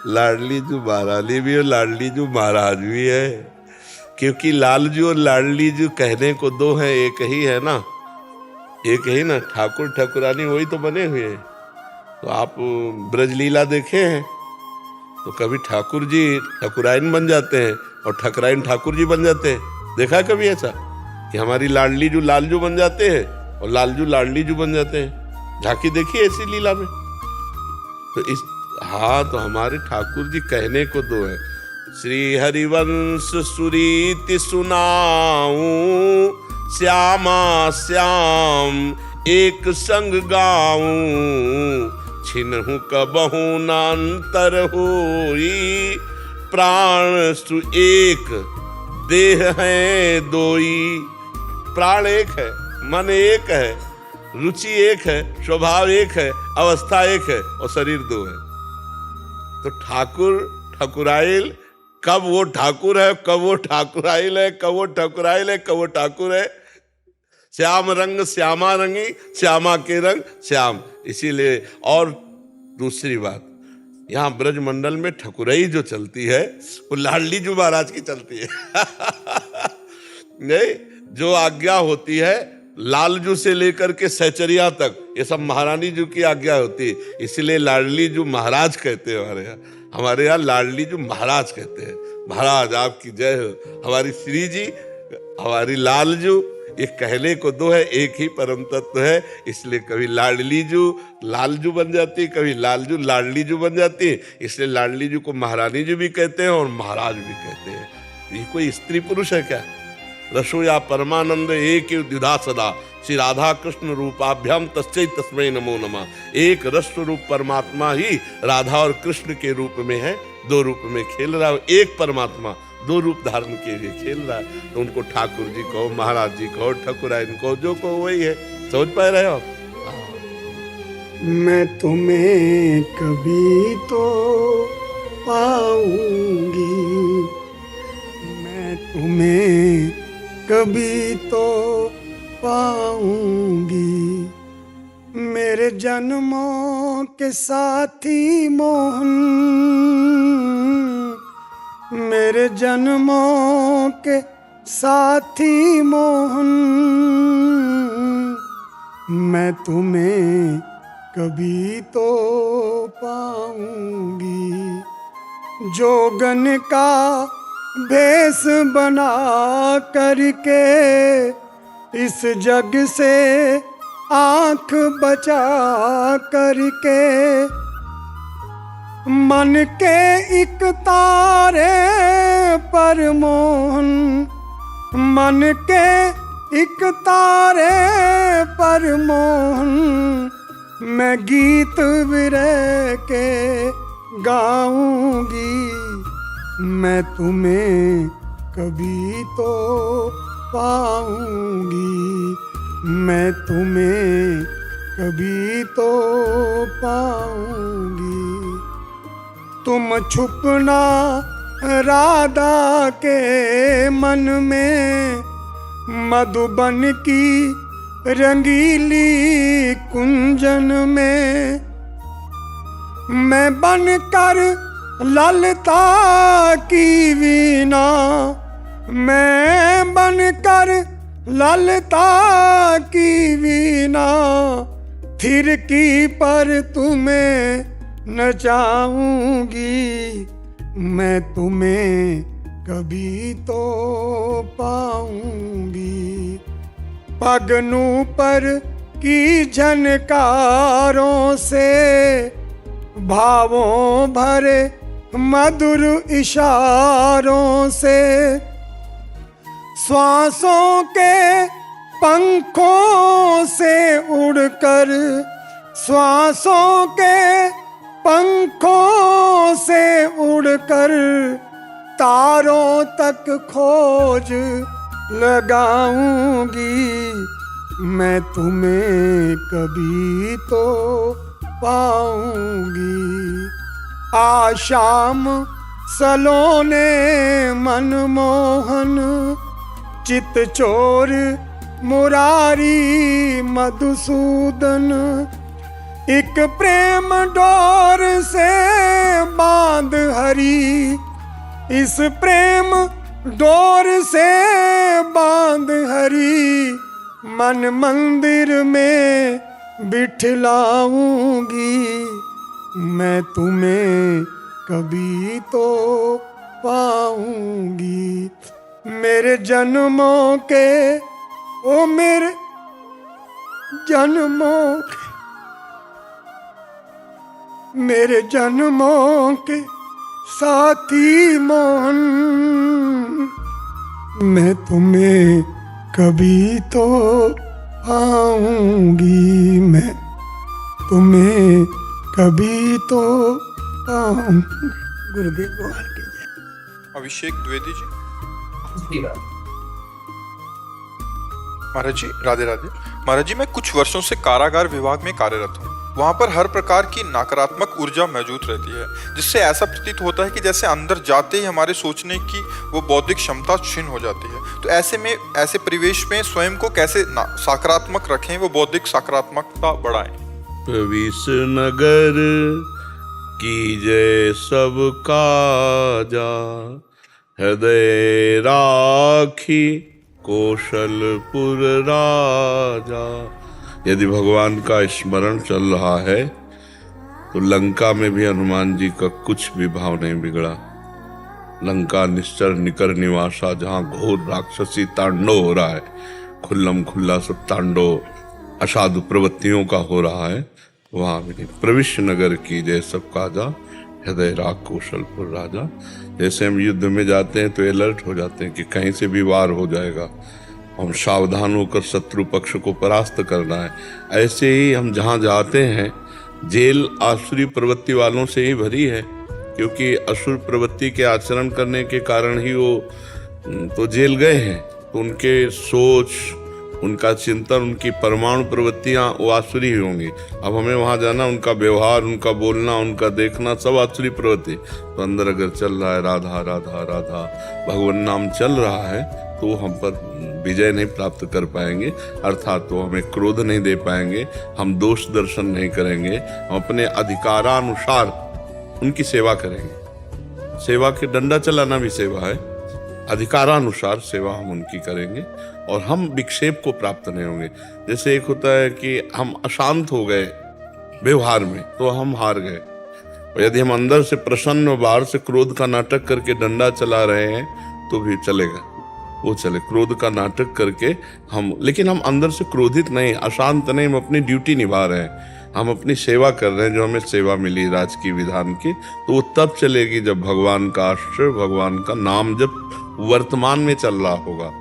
लाडली जी महारानी भी है, लाडली जी महाराज भी है, क्योंकि लालजू और लाडली जी कहने को दो हैं, एक ही है ना, एक ही ना। ठाकुर ठाकुरानी वही तो बने हुए हैं। तो आप ब्रजलीला देखे हैं तो कभी ठाकुर जी ठाकुराइन बन जाते हैं और ठाकुराइन ठाकुर जी बन जाते हैं। देखा है कभी ऐसा कि हमारी लाडली जू लालजू बन जाते हैं और लालजू लाडली जू बन जाते हैं? झांकी देखी ऐसी लीला में? तो इस तो हमारे ठाकुर जी कहने को दो है। श्री हरिवंश सुरीति सुनाऊं, श्यामा श्याम एक संग गाऊं, छिनहु कबहु न अंतर होई। प्राण सु एक, देह है दोई। प्राण एक है, मन एक है, रुचि एक है, स्वभाव एक है, अवस्था एक है और शरीर दो है। तो ठाकुर ठकुराइल, कब वो ठाकुर है, कब वो ठाकुराइल है, कब वो ठकुराइल है, कब वो ठाकुर है। श्याम रंग श्यामा रंगी, श्यामा के रंग श्याम। इसीलिए और दूसरी बात, यहाँ ब्रज मंडल में ठकुराई जो चलती है वो लाडली जी महाराज की चलती है। नहीं, जो आज्ञा होती है लालजू से लेकर के सहचरिया तक, ये सब महारानी जी की आज्ञा होती है। इसलिए लाडली जी महाराज कहते हैं हमारे यहाँ लाडली जी महाराज कहते हैं। महाराज आपकी जय हो। हमारी श्री जी, हमारी लालजू, ये कहने को दो है, एक ही परम तत्व है। इसलिए कभी लाडली जू लालजू बन जाती है, कभी लालजू लाडली जू बन जाती है। इसलिए लाडली जू को महारानी जी भी कहते हैं और महाराज भी कहते हैं। ये कोई स्त्री पुरुष है क्या? रसो या परमानंद एक द्विधा सदा, श्री राधा कृष्ण रूपाभ्याम तस्मै तस्मै नमो नमः। एक रस रूप परमात्मा ही राधा और कृष्ण के रूप में है, दो रूप में खेल रहा है। एक परमात्मा दो रूप धारण के लिए खेल रहा है। तो उनको ठाकुर जी कहो, महाराज जी कहो, ठकुराइन कहो, जो कहो वही है। समझ पा रहे हो आप? मैं तुम्हें कभी तो पाऊंगी, मैं तुम्हें कभी तो पाऊंगी। मेरे जन्मों के साथी मोहन, मेरे जन्मों के साथी मोहन, मैं तुम्हें कभी तो पाऊंगी। जोगन का भेष बना करके इस जग से आँख बचा करके, मन के एक तारे पर मोहन, मन के एक तारे पर मोहन, मैं गीत विरह के गाऊंगी। मैं तुम्हें कभी तो पाऊंगी, मैं तुम्हें कभी तो पाऊंगी। तुम छुपना राधा के मन में, मधुबन की रंगीली कुंजन में, मैं बनकर ललता की वीणा, मैं बनकर ललता की वीणा, थिरकी पर तुम्हें नचाऊंगी। मैं तुम्हें कभी तो पाऊंगी। पगनू पर की झनकारों से, भावों भरे मधुर इशारों से, श्वासों के पंखों से उड़कर, श्वासों के पंखों से उड़कर, तारों तक खोज लगाऊंगी। मैं तुम्हें कभी तो पाऊंगी। आशाम सलोने मनमोहन, चित चोर मुरारी मधुसूदन, एक प्रेम डोर से बांध हरी, इस प्रेम डोर से बांध हरी, मन मंदिर में बिठलाऊंगी। मैं तुम्हें कभी तो पाऊंगी। मेरे जन्मों के, ओ मेरे जन्मों के, मेरे जन्मों के साथी मोहन, मैं तुम्हें कभी तो आऊंगी मैं तुम्हें कभी तो पाऊंगी। गुरुदेव भगवान की जय। अभिषेक द्विवेदी जी। ठीक है। महाराज जी राधे राधे। महाराज जी मैं कुछ वर्षों से कारागार विभाग में कार्यरत हूँ। वहाँ पर हर प्रकार की नकारात्मक ऊर्जा मौजूद रहती है, जिससे ऐसा प्रतीत होता है कि जैसे अंदर जाते ही हमारे सोचने की वो बौद्धिक क्षमता क्षीण हो जाती है। तो ऐसे में, ऐसे परिवेश में स्वयं को कैसे सकारात्मक रखें, वो बौद्धिक सकारात्मकता बढ़ाएं? विसनगर कीजय सब काजा, हृदय राखी कौशलपुर राजा। यदि भगवान का स्मरण चल रहा है तो लंका में भी हनुमान जी का कुछ भी भाव नहीं बिगड़ा। लंका निश्चर निकर निवासा, जहाँ घोर राक्षसी तांडव हो रहा है, खुल्लम खुल्ला सब तांडव असाधु प्रवृत्तियों का हो रहा है, वहां भी नहीं। प्रविश्य नगर की जय सब काजा, हृदय राख कौशलपुर राजा। जैसे हम युद्ध में जाते हैं तो अलर्ट हो जाते हैं कि कहीं से भी वार हो जाएगा, हम सावधान होकर शत्रु पक्ष को परास्त करना है। ऐसे ही हम जहाँ जाते हैं, जेल आसुरी प्रवृत्ति वालों से ही भरी है, क्योंकि असुर प्रवृत्ति के आचरण करने के कारण ही वो तो जेल गए हैं। तो उनके सोच, उनका चिंतन, उनकी परमाणु प्रवृत्तियाँ वो आसुरी ही होंगी। अब हमें वहाँ जाना, उनका व्यवहार, उनका बोलना, उनका देखना सब आसुरी प्रवृत्ति। तो अंदर अगर चल रहा है राधा राधा राधा, भगवान नाम चल रहा है, तो हम पर विजय नहीं प्राप्त कर पाएंगे, अर्थात तो हमें क्रोध नहीं दे पाएंगे, हम दोष दर्शन नहीं करेंगे, हम अपने अधिकारानुसार उनकी सेवा करेंगे। सेवा के डंडा चलाना भी सेवा है, अधिकारानुसार सेवा हम उनकी करेंगे और हम विक्षेप को प्राप्त नहीं होंगे। जैसे एक होता है कि हम अशांत हो गए व्यवहार में तो हम हार गए, और यदि हम अंदर से प्रसन्न और बाहर से क्रोध का नाटक करके डंडा चला रहे हैं तो भी चलेगा, वो चले। क्रोध का नाटक करके हम, लेकिन हम अंदर से क्रोधित नहीं, अशांत नहीं, हम अपनी ड्यूटी निभा रहे हैं, हम अपनी सेवा कर रहे हैं, जो हमें सेवा मिली राजकीय विधान की, तो वो तब चलेगी जब भगवान का आश्रय, भगवान का नाम जब वर्तमान में चल रहा होगा।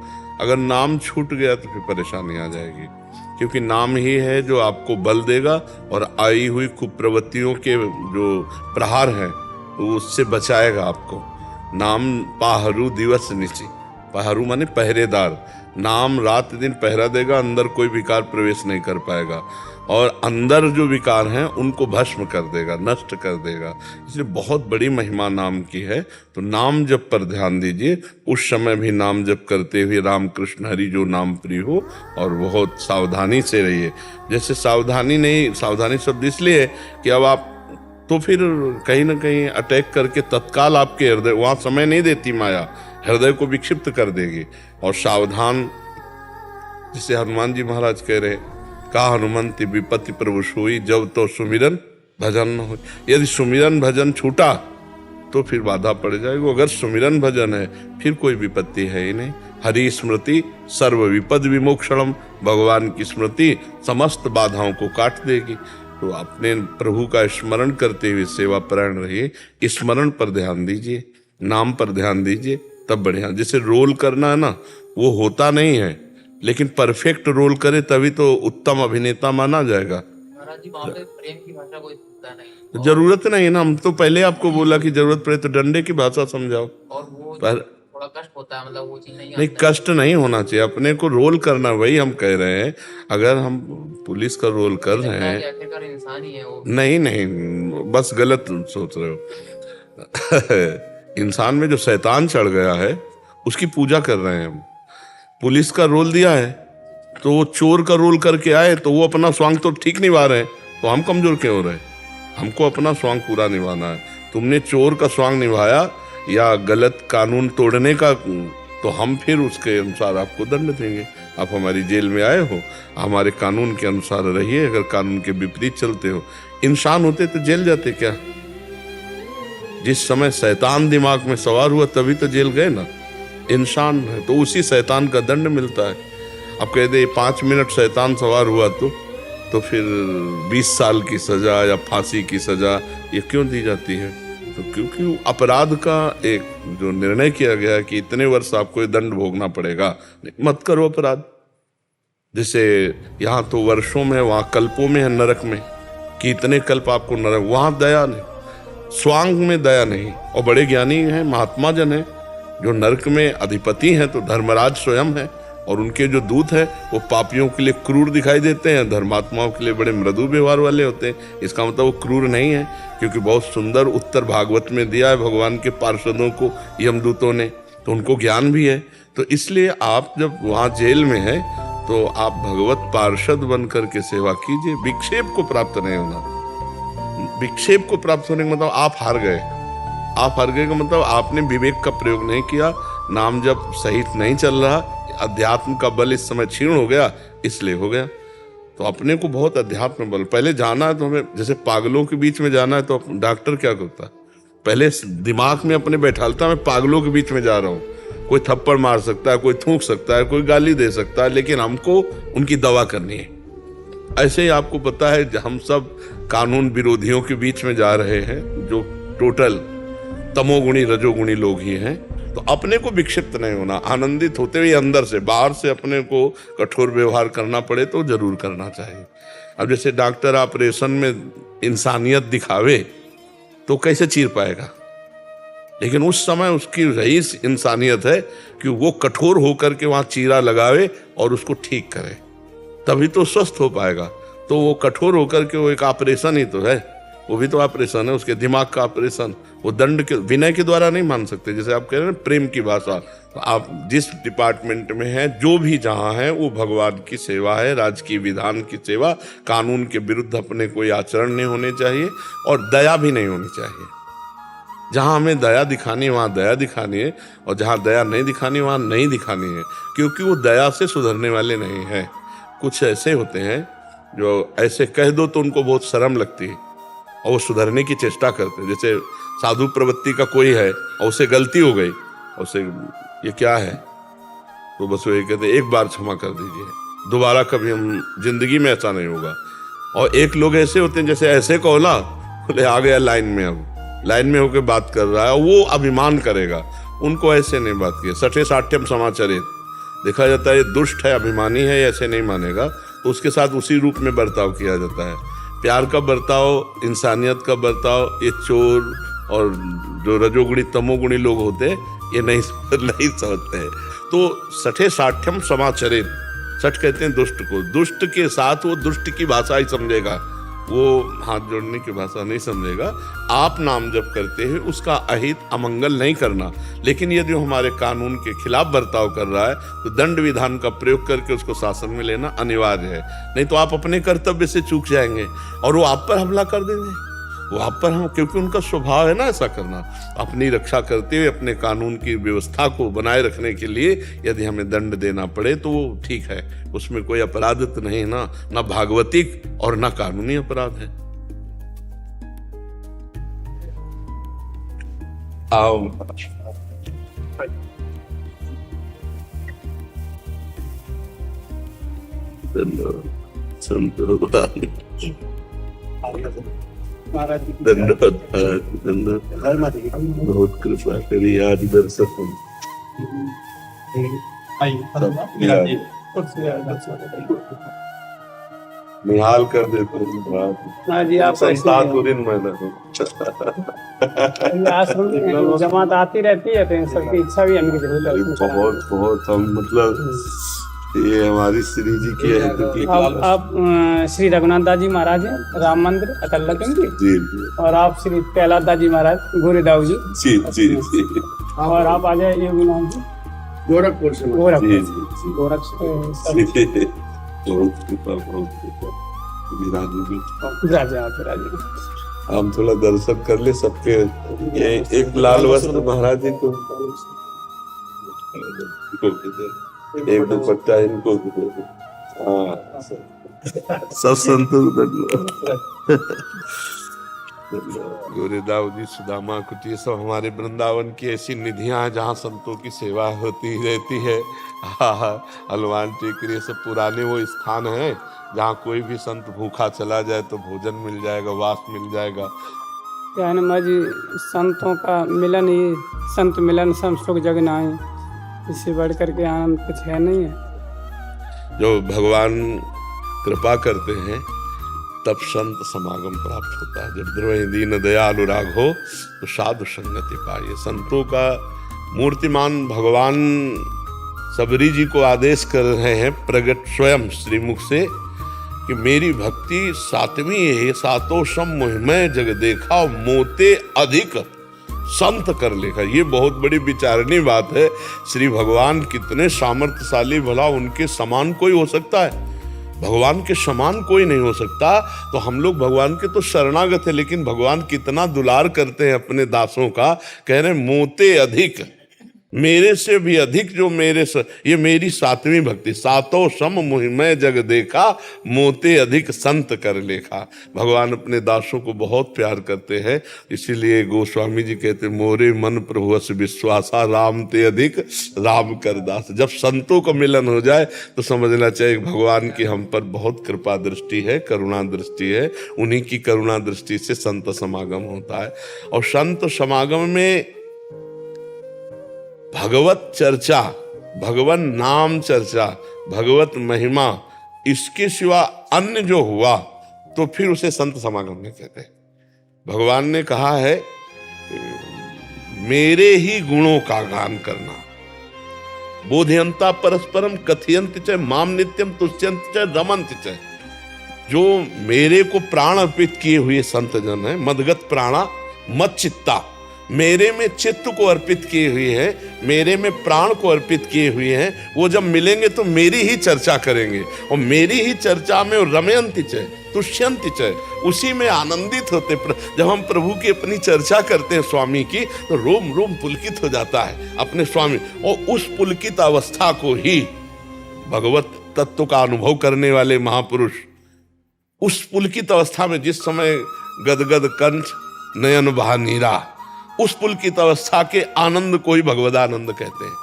अगर नाम छूट गया तो फिर परेशानी आ जाएगी, क्योंकि नाम ही है जो आपको बल देगा और आई हुई कुप्रवृत्तियों के जो प्रहार हैं तो उससे बचाएगा आपको। नाम पाहरू दिवस निची, पहरू माने पहरेदार, नाम रात दिन पहरा देगा, अंदर कोई विकार प्रवेश नहीं कर पाएगा, और अंदर जो विकार हैं उनको भस्म कर देगा, नष्ट कर देगा। इसलिए बहुत बड़ी महिमा नाम की है। तो नाम जप पर ध्यान दीजिए, उस समय भी नाम जप करते हुए राम कृष्ण हरि जो नाम प्रिय हो, और बहुत सावधानी से रहिए। जैसे सावधानी नहीं, सावधानी शब्द इसलिए कि अब आप तो फिर कहीं ना कहीं अटैक करके तत्काल आपके हृदय, वहाँ समय नहीं देती माया, हृदय को विक्षिप्त कर देगी। और सावधान, जिसे हनुमान जी महाराज कह रहे, का हनुमंति विपत्ति प्रभु सोई, जब तो सुमिरन भजन न हो। यदि सुमिरन भजन छूटा तो फिर बाधा पड़ जाएगी, अगर सुमिरन भजन है फिर कोई विपत्ति है ही नहीं। हरि स्मृति सर्व विपद विमोक्षणम, भगवान की स्मृति समस्त बाधाओं को काट देगी। तो अपने प्रभु का स्मरण करते हुए सेवा परायण रहिए, स्मरण पर ध्यान दीजिए, नाम पर ध्यान दीजिए, तब बढ़िया। जैसे रोल करना है ना, वो होता नहीं है, लेकिन परफेक्ट रोल करे तभी तो उत्तम अभिनेता माना जाएगा। महाराज जी वहाँ पे प्रेम की भाषा कोई सुनता नहीं, जरूरत नहीं है ना, हम तो पहले आपको बोला कि जरूरत पड़े तो डंडे की भाषा समझाओ। और वो पर थोड़ा कष्ट होता है, मतलब वो चीज नहीं नहीं, कष्ट नहीं होना चाहिए, अपने को रोल करना, वही हम कह रहे हैं। अगर हम पुलिस का रोल कर रहे हैं, आखिरकार इंसान ही है वो। नहीं नहीं, बस गलत सोच रहे हो। इंसान में जो शैतान चढ़ गया है उसकी पूजा कर रहे हैं हम। पुलिस का रोल दिया है तो वो चोर का रोल करके आए तो वो अपना स्वांग तो ठीक निभा रहे हैं, तो हम कमजोर क्यों हो रहे हैं? हमको अपना स्वांग पूरा निभाना है। तुमने चोर का स्वांग निभाया या गलत कानून तोड़ने का, तो हम फिर उसके अनुसार आपको दंड देंगे। आप हमारी जेल में आए हो, हमारे कानून के अनुसार रहिए। अगर कानून के विपरीत चलते हो, इंसान होते तो जेल जाते क्या? जिस समय शैतान दिमाग में सवार हुआ तभी तो जेल गए ना। इंसान है तो उसी शैतान का दंड मिलता है। अब कह दे 5 मिनट शैतान सवार हुआ तो फिर 20 साल की सजा या फांसी की सजा ये क्यों दी जाती है? तो क्योंकि अपराध का एक जो निर्णय किया गया है कि इतने वर्ष आपको ये दंड भोगना पड़ेगा, मत करो अपराध। जैसे यहाँ तो वर्षों में, वहाँ कल्पों में है नरक में, कि इतने कल्प आपको नरक, वहाँ दया नहीं, स्वांग में दया नहीं। और बड़े ज्ञानी हैं, महात्मा जन हैं, जो नरक में अधिपति हैं तो धर्मराज स्वयं है, और उनके जो दूत हैं वो पापियों के लिए क्रूर दिखाई देते हैं, धर्मात्माओं के लिए बड़े मृदु व्यवहार वाले होते हैं। इसका मतलब वो क्रूर नहीं है, क्योंकि बहुत सुंदर उत्तर भागवत में दिया है भगवान के पार्षदों को यमदूतों ने, तो उनको ज्ञान भी है। तो इसलिए आप जब वहाँ जेल में हैं तो आप भगवत पार्षद बन करके सेवा कीजिए। विक्षेप को प्राप्त नहीं होना। विक्षेप को प्राप्त होने का मतलब आप हार गए। आप हार गए का मतलब आपने विवेक का प्रयोग नहीं किया, नाम जब सहित नहीं चल रहा, अध्यात्म का बल इस समय क्षीण हो गया, इसलिए हो गया। तो अपने को बहुत अध्यात्म बल, पहले जाना है तो हमें, जैसे पागलों के बीच में जाना है तो डॉक्टर क्या करता है, पहले दिमाग में अपने बैठालता मैं पागलों के बीच में जा रहा हूँ। कोई थप्पड़ मार सकता है, कोई थूक सकता है, कोई गाली दे सकता है, लेकिन हमको उनकी दवा करनी है। ऐसे ही आपको पता है हम सब कानून विरोधियों के बीच में जा रहे हैं, जो टोटल तमोगुणी रजोगुणी लोग ही हैं। तो अपने को विक्षिप्त नहीं होना, आनंदित होते हुए अंदर से, बाहर से अपने को कठोर व्यवहार करना पड़े तो जरूर करना चाहिए। अब जैसे डॉक्टर ऑपरेशन में इंसानियत दिखावे तो कैसे चीर पाएगा, लेकिन उस समय उसकी रईस इंसानियत है कि वो कठोर होकर के वहाँ चीरा लगावे और उसको ठीक करे, तभी तो स्वस्थ हो पाएगा। तो वो कठोर होकर के, वो एक ऑपरेशन ही तो है, वो भी तो ऑपरेशन है, उसके दिमाग का ऑपरेशन। वो दंड के, विनय के द्वारा नहीं मान सकते। जैसे आप कह रहे हैं प्रेम की भाषा, तो आप जिस डिपार्टमेंट में हैं, जो भी जहाँ है, वो भगवान की सेवा है, राजकीय विधान की सेवा। कानून के विरुद्ध अपने कोई आचरण नहीं होने चाहिए और दया भी नहीं होनी चाहिए। जहाँ हमें दया दिखानी है वहाँ दया दिखानी है, और जहाँ दया नहीं दिखानी वहाँ नहीं दिखानी है, क्योंकि वो दया से सुधरने वाले नहीं हैं। कुछ ऐसे होते हैं जो ऐसे कह दो तो उनको बहुत शर्म लगती है और वो सुधरने की चेष्टा करते हैं। जैसे साधु प्रवृत्ति का कोई है और उसे गलती हो गई, और उसे ये क्या है, तो बस वो ये कहते एक बार क्षमा कर दीजिए, दोबारा कभी हम जिंदगी में ऐसा नहीं होगा। और एक लोग ऐसे होते हैं, जैसे ऐसे कहो ना, बोले आ गया लाइन में, अब लाइन में होकर बात कर रहा है, वो अभिमान करेगा। उनको ऐसे नहीं बात किया, सठे साठ्यम समाचरित, देखा जाता है ये दुष्ट है, अभिमानी है, ऐसे नहीं मानेगा, तो उसके साथ उसी रूप में बर्ताव किया जाता है। प्यार का बर्ताव, इंसानियत का बर्ताव, ये चोर और जो रजोगुणी तमोगुणी लोग होते हैं ये नहीं समझते हैं। तो सठे साठ्यम समाचरित, सठ कहते हैं दुष्ट को, दुष्ट के साथ वो दुष्ट की भाषा ही समझेगा, वो हाथ जोड़ने की भाषा नहीं समझेगा। आप नाम जप करते हैं, उसका अहित अमंगल नहीं करना, लेकिन यदि हमारे कानून के खिलाफ बर्ताव कर रहा है तो दंड विधान का प्रयोग करके उसको शासन में लेना अनिवार्य है। नहीं तो आप अपने कर्तव्य से चूक जाएंगे और वो आप पर हमला कर देंगे। वो आप पर हम, क्योंकि उनका स्वभाव है ना ऐसा करना। अपनी रक्षा करते हुए अपने कानून की व्यवस्था को बनाए रखने के लिए यदि हमें दंड देना पड़े तो वो ठीक है, उसमें कोई अपराध तो नहीं ना, ना भागवतिक और ना कानूनी अपराध है। आओ धन्यवाद, बहुत कृपा करी आज दर्शक निहाल कर देते जी। आप जमात आती रहती है तो इन सबकी इच्छा भी हमकी जरूर है। बहुत बहुत हम मतलब ये हमारी श्री जी की है, क्योंकि आप श्री रघुनाथ दास जी महाराज हैं, राम मंदिर अतल्लकम जी जी, और आप श्री कैलाश दास जी महाराज गोरेदाऊ जी जी जी जी, और आप आ जाए योगीनाथ जी गोरखपुर से। बहुत कृपा विराजे। हम थोड़ा दर्शन कर ले सबके। एक लाल वस्त्र महाराज जी को, एक दुपट्टा इनको, हाँ सब संतों गोरेदाऊ जी, सुदामा कुटी, सब हमारे वृंदावन की ऐसी निधियां हैं जहाँ संतों की सेवा होती रहती है। हनुमान टिकरी सब पुराने वो स्थान हैं जहाँ कोई भी संत भूखा चला जाए तो भोजन मिल जाएगा, वास मिल जाएगा। क्या है ना जी, संतों का मिलन ही, संत मिलन सम सुख जग नाई, इससे बढ़ करके आनंद कुछ है नहीं है। जो भगवान कृपा करते हैं तब संत समागम प्राप्त होता है। जब द्रवहि दीन दयालु राघो तो साधु संगति पाइए। संतों का मूर्तिमान भगवान सबरी जी को आदेश कर रहे हैं प्रगट स्वयं श्रीमुख से कि मेरी भक्ति सातवीं है, सातों सम मोहिमय जग देखा मोते अधिक संत कर लेखा। ये बहुत बड़ी विचारणी बात है। श्री भगवान कितने सामर्थ्यशाली, भला उनके समान कोई हो सकता है? भगवान के समान कोई नहीं हो सकता। तो हम लोग भगवान के तो शरणागत है, लेकिन भगवान कितना दुलार करते हैं अपने दासों का। कह रहे मोते अधिक, मेरे से भी अधिक जो ये मेरी सातवीं भक्ति। सातों सम मोहिमय जग देखा मोते अधिक संत कर लेखा। भगवान अपने दासों को बहुत प्यार करते हैं, इसीलिए गोस्वामी जी कहते मोरे मन प्रभु अस विश्वासा राम ते अधिक राम कर दास। जब संतों का मिलन हो जाए तो समझना चाहिए भगवान की हम पर बहुत कृपा दृष्टि है, करुणा दृष्टि है। उन्हीं की करुणा दृष्टि से संत समागम होता है। और संत समागम में भगवत चर्चा, भगवान नाम चर्चा, भगवत महिमा, इसके सिवा अन्य जो हुआ तो फिर उसे संत समागम नहीं कहते। भगवान ने कहा है मेरे ही गुणों का गान करना। बोधयंता परस्परम कथयंत च माम नित्यम तुष्यंत च रमंत च। जो मेरे को प्राण अर्पित किए हुए संत जन है, मदगत प्राणा मत चित्ता, मेरे में चित्त को अर्पित किए हुए हैं, मेरे में प्राण को अर्पित किए हुए हैं, वो जब मिलेंगे तो मेरी ही चर्चा करेंगे। और मेरी ही चर्चा में रमयंति च तुष्यंति च, उसी में आनंदित होते। जब हम प्रभु की अपनी चर्चा करते हैं स्वामी की, तो रोम रोम पुलकित हो जाता है अपने स्वामी। और उस पुलकित अवस्था को ही भगवत तत्व का अनुभव करने वाले महापुरुष, उस पुलकित अवस्था में जिस समय गदगद कंठ नयन बहा नीरा, उस पुलकित अवस्था के आनंद को ही भगवदानंद कहते हैं।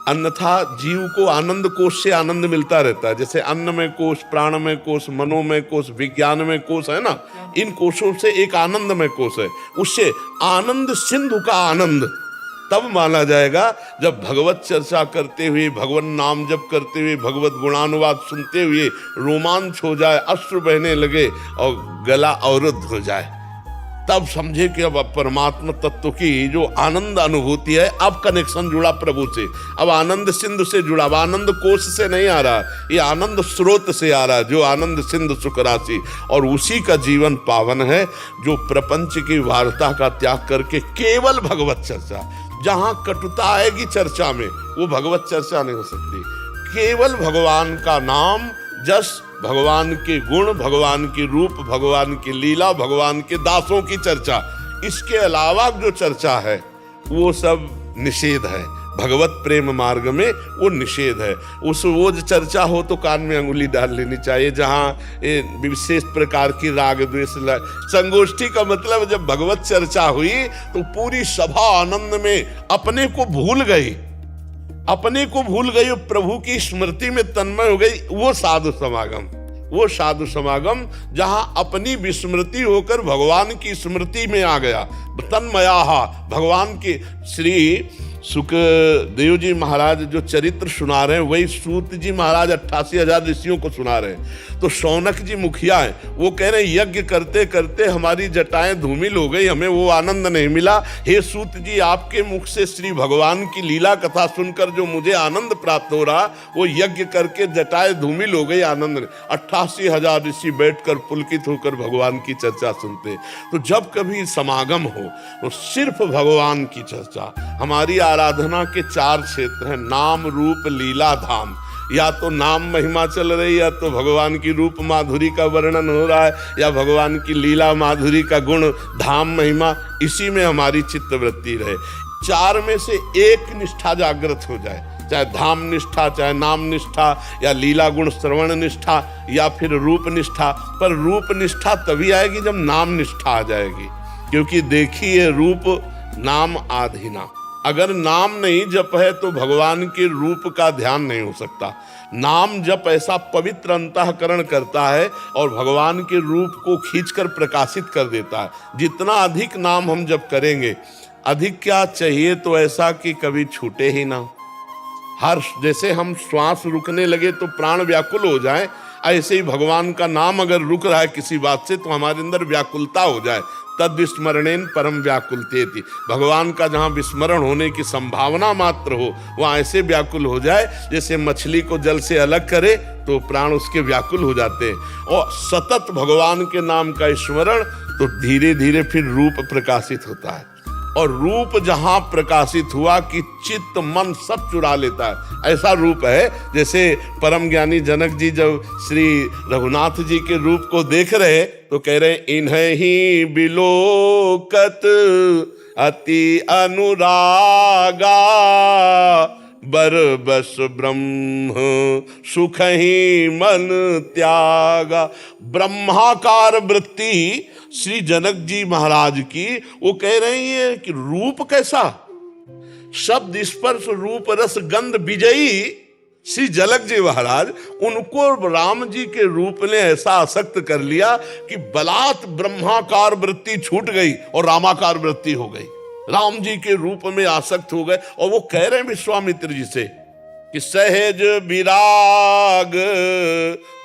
अन्यथा जीव को आनंद कोश से आनंद मिलता रहता है। जैसे अन्न में कोश, प्राण में कोश, मनो में कोश, विज्ञान में कोश है ना, इन कोशों से एक आनंद में कोश है। उससे आनंद सिंधु का आनंद तब माना जाएगा जब भगवत चर्चा करते हुए, भगवान नाम जप करते हुए, भगवत गुणानुवाद सुनते हुए रोमांच हो जाए, अश्रु बहने लगे और गला अवरुद्ध हो जाए। तब समझे कि अब परमात्मा तत्व की जो आनंद अनुभूति है, अब कनेक्शन जुड़ा प्रभु से। अब आनंद सिंधु से जुड़ा, अब आनंद कोश से नहीं आ रहा, ये आनंद स्रोत से आ रहा है, जो आनंद सिंधु सुख राशि। और उसी का जीवन पावन है जो प्रपंच की वार्ता का त्याग करके केवल भगवत चर्चा, जहां कटुता आएगी चर्चा में वो भगवत चर्चा नहीं हो सकती। केवल भगवान का नाम जस, भगवान के गुण, भगवान की रूप, भगवान की लीला, भगवान के दासों की चर्चा, इसके अलावा जो चर्चा है वो सब निषेध है। भगवत प्रेम मार्ग में वो निषेध है। वो जो चर्चा हो तो कान में अंगुली डाल लेनी चाहिए, जहाँ विशेष प्रकार की राग द्वेष संगोष्ठी का मतलब जब भगवत चर्चा हुई तो पूरी सभा आनंद में अपने को भूल गई, अपने को भूल गई, प्रभु की स्मृति में तन्मय हो गई। वो साधु समागम, वो साधु समागम जहां अपनी विस्मृति होकर भगवान की स्मृति में आ गया। तन्मया भगवान के श्री सुखदेव जी महाराज जो चरित्र सुना रहे हैं, वही सूत जी महाराज 88,000 ऋषियों को सुना रहे हैं। तो शौनक जी मुखिया हैं, वो कह रहे हैं यज्ञ करते करते हमारी जटाएं धूमिल हो गई, हमें वो आनंद नहीं मिला। हे सूत जी, आपके मुख से श्री भगवान की लीला कथा सुनकर जो मुझे आनंद प्राप्त हो रहा, वो यज्ञ करके जटाएं धूमिल हो गई, आनंद नहीं। 88,000 ऋषि बैठकर पुलकित होकर भगवान की चर्चा सुनते। तो जब कभी समागम हो तो सिर्फ भगवान की चर्चा। हमारी आराधना के 4 क्षेत्र हैं, नाम रूप लीला धाम। या तो नाम महिमा चल रही है, या तो भगवान की रूप माधुरी का वर्णन हो रहा है, या भगवान की लीला माधुरी का गुण धाम महिमा, इसी में हमारी चित्तवृत्ति रहे। 4 में से एक निष्ठा जागृत हो जाए, चाहे धाम निष्ठा, चाहे नाम निष्ठा, या लीला गुण श्रवण निष्ठा, या फिर रूप निष्ठा। पर रूप निष्ठा तभी आएगी जब नाम निष्ठा आ जाएगी, क्योंकि देखिए रूप नाम आधीना। अगर नाम नहीं जप है तो भगवान के रूप का ध्यान नहीं हो सकता। नाम जप ऐसा पवित्र अंतःकरण करता है और भगवान के रूप को खींचकर प्रकाशित कर देता है। जितना अधिक नाम हम जप करेंगे, अधिक क्या चाहिए तो ऐसा कि कभी छूटे ही ना। हर्ष, जैसे हम श्वास रुकने लगे तो प्राण व्याकुल हो जाए, ऐसे ही भगवान का नाम अगर रुक रहा है किसी बात से तो हमारे अंदर व्याकुलता हो जाए। तद विस्मरणेन परम व्याकुलतेति, भगवान का जहाँ विस्मरण होने की संभावना मात्र हो वहाँ ऐसे व्याकुल हो जाए जैसे मछली को जल से अलग करे तो प्राण उसके व्याकुल हो जाते हैं। और सतत भगवान के नाम का स्मरण तो धीरे धीरे फिर रूप प्रकाशित होता है, और रूप जहां प्रकाशित हुआ कि चित्त मन सब चुरा लेता है। ऐसा रूप है जैसे परम ज्ञानी जनक जी जब श्री रघुनाथ जी के रूप को देख रहे तो कह रहे इन्हें ही बिलोकत अति अनुरागा, बरबस ब्रह्म सुख ही मन त्यागा। ब्रह्माकार वृत्ति श्री जनक जी महाराज की, वो कह रही है कि रूप कैसा, शब्द स्पर्श रूप रस गंध विजयी श्री जनक जी महाराज, उनको राम जी के रूप ने ऐसा आसक्त कर लिया कि बलात् ब्रह्माकार वृत्ति छूट गई और रामाकार वृत्ति हो गई, राम जी के रूप में आसक्त हो गए। और वो कह रहे हैं विश्वामित्र जी से कि सहज विराग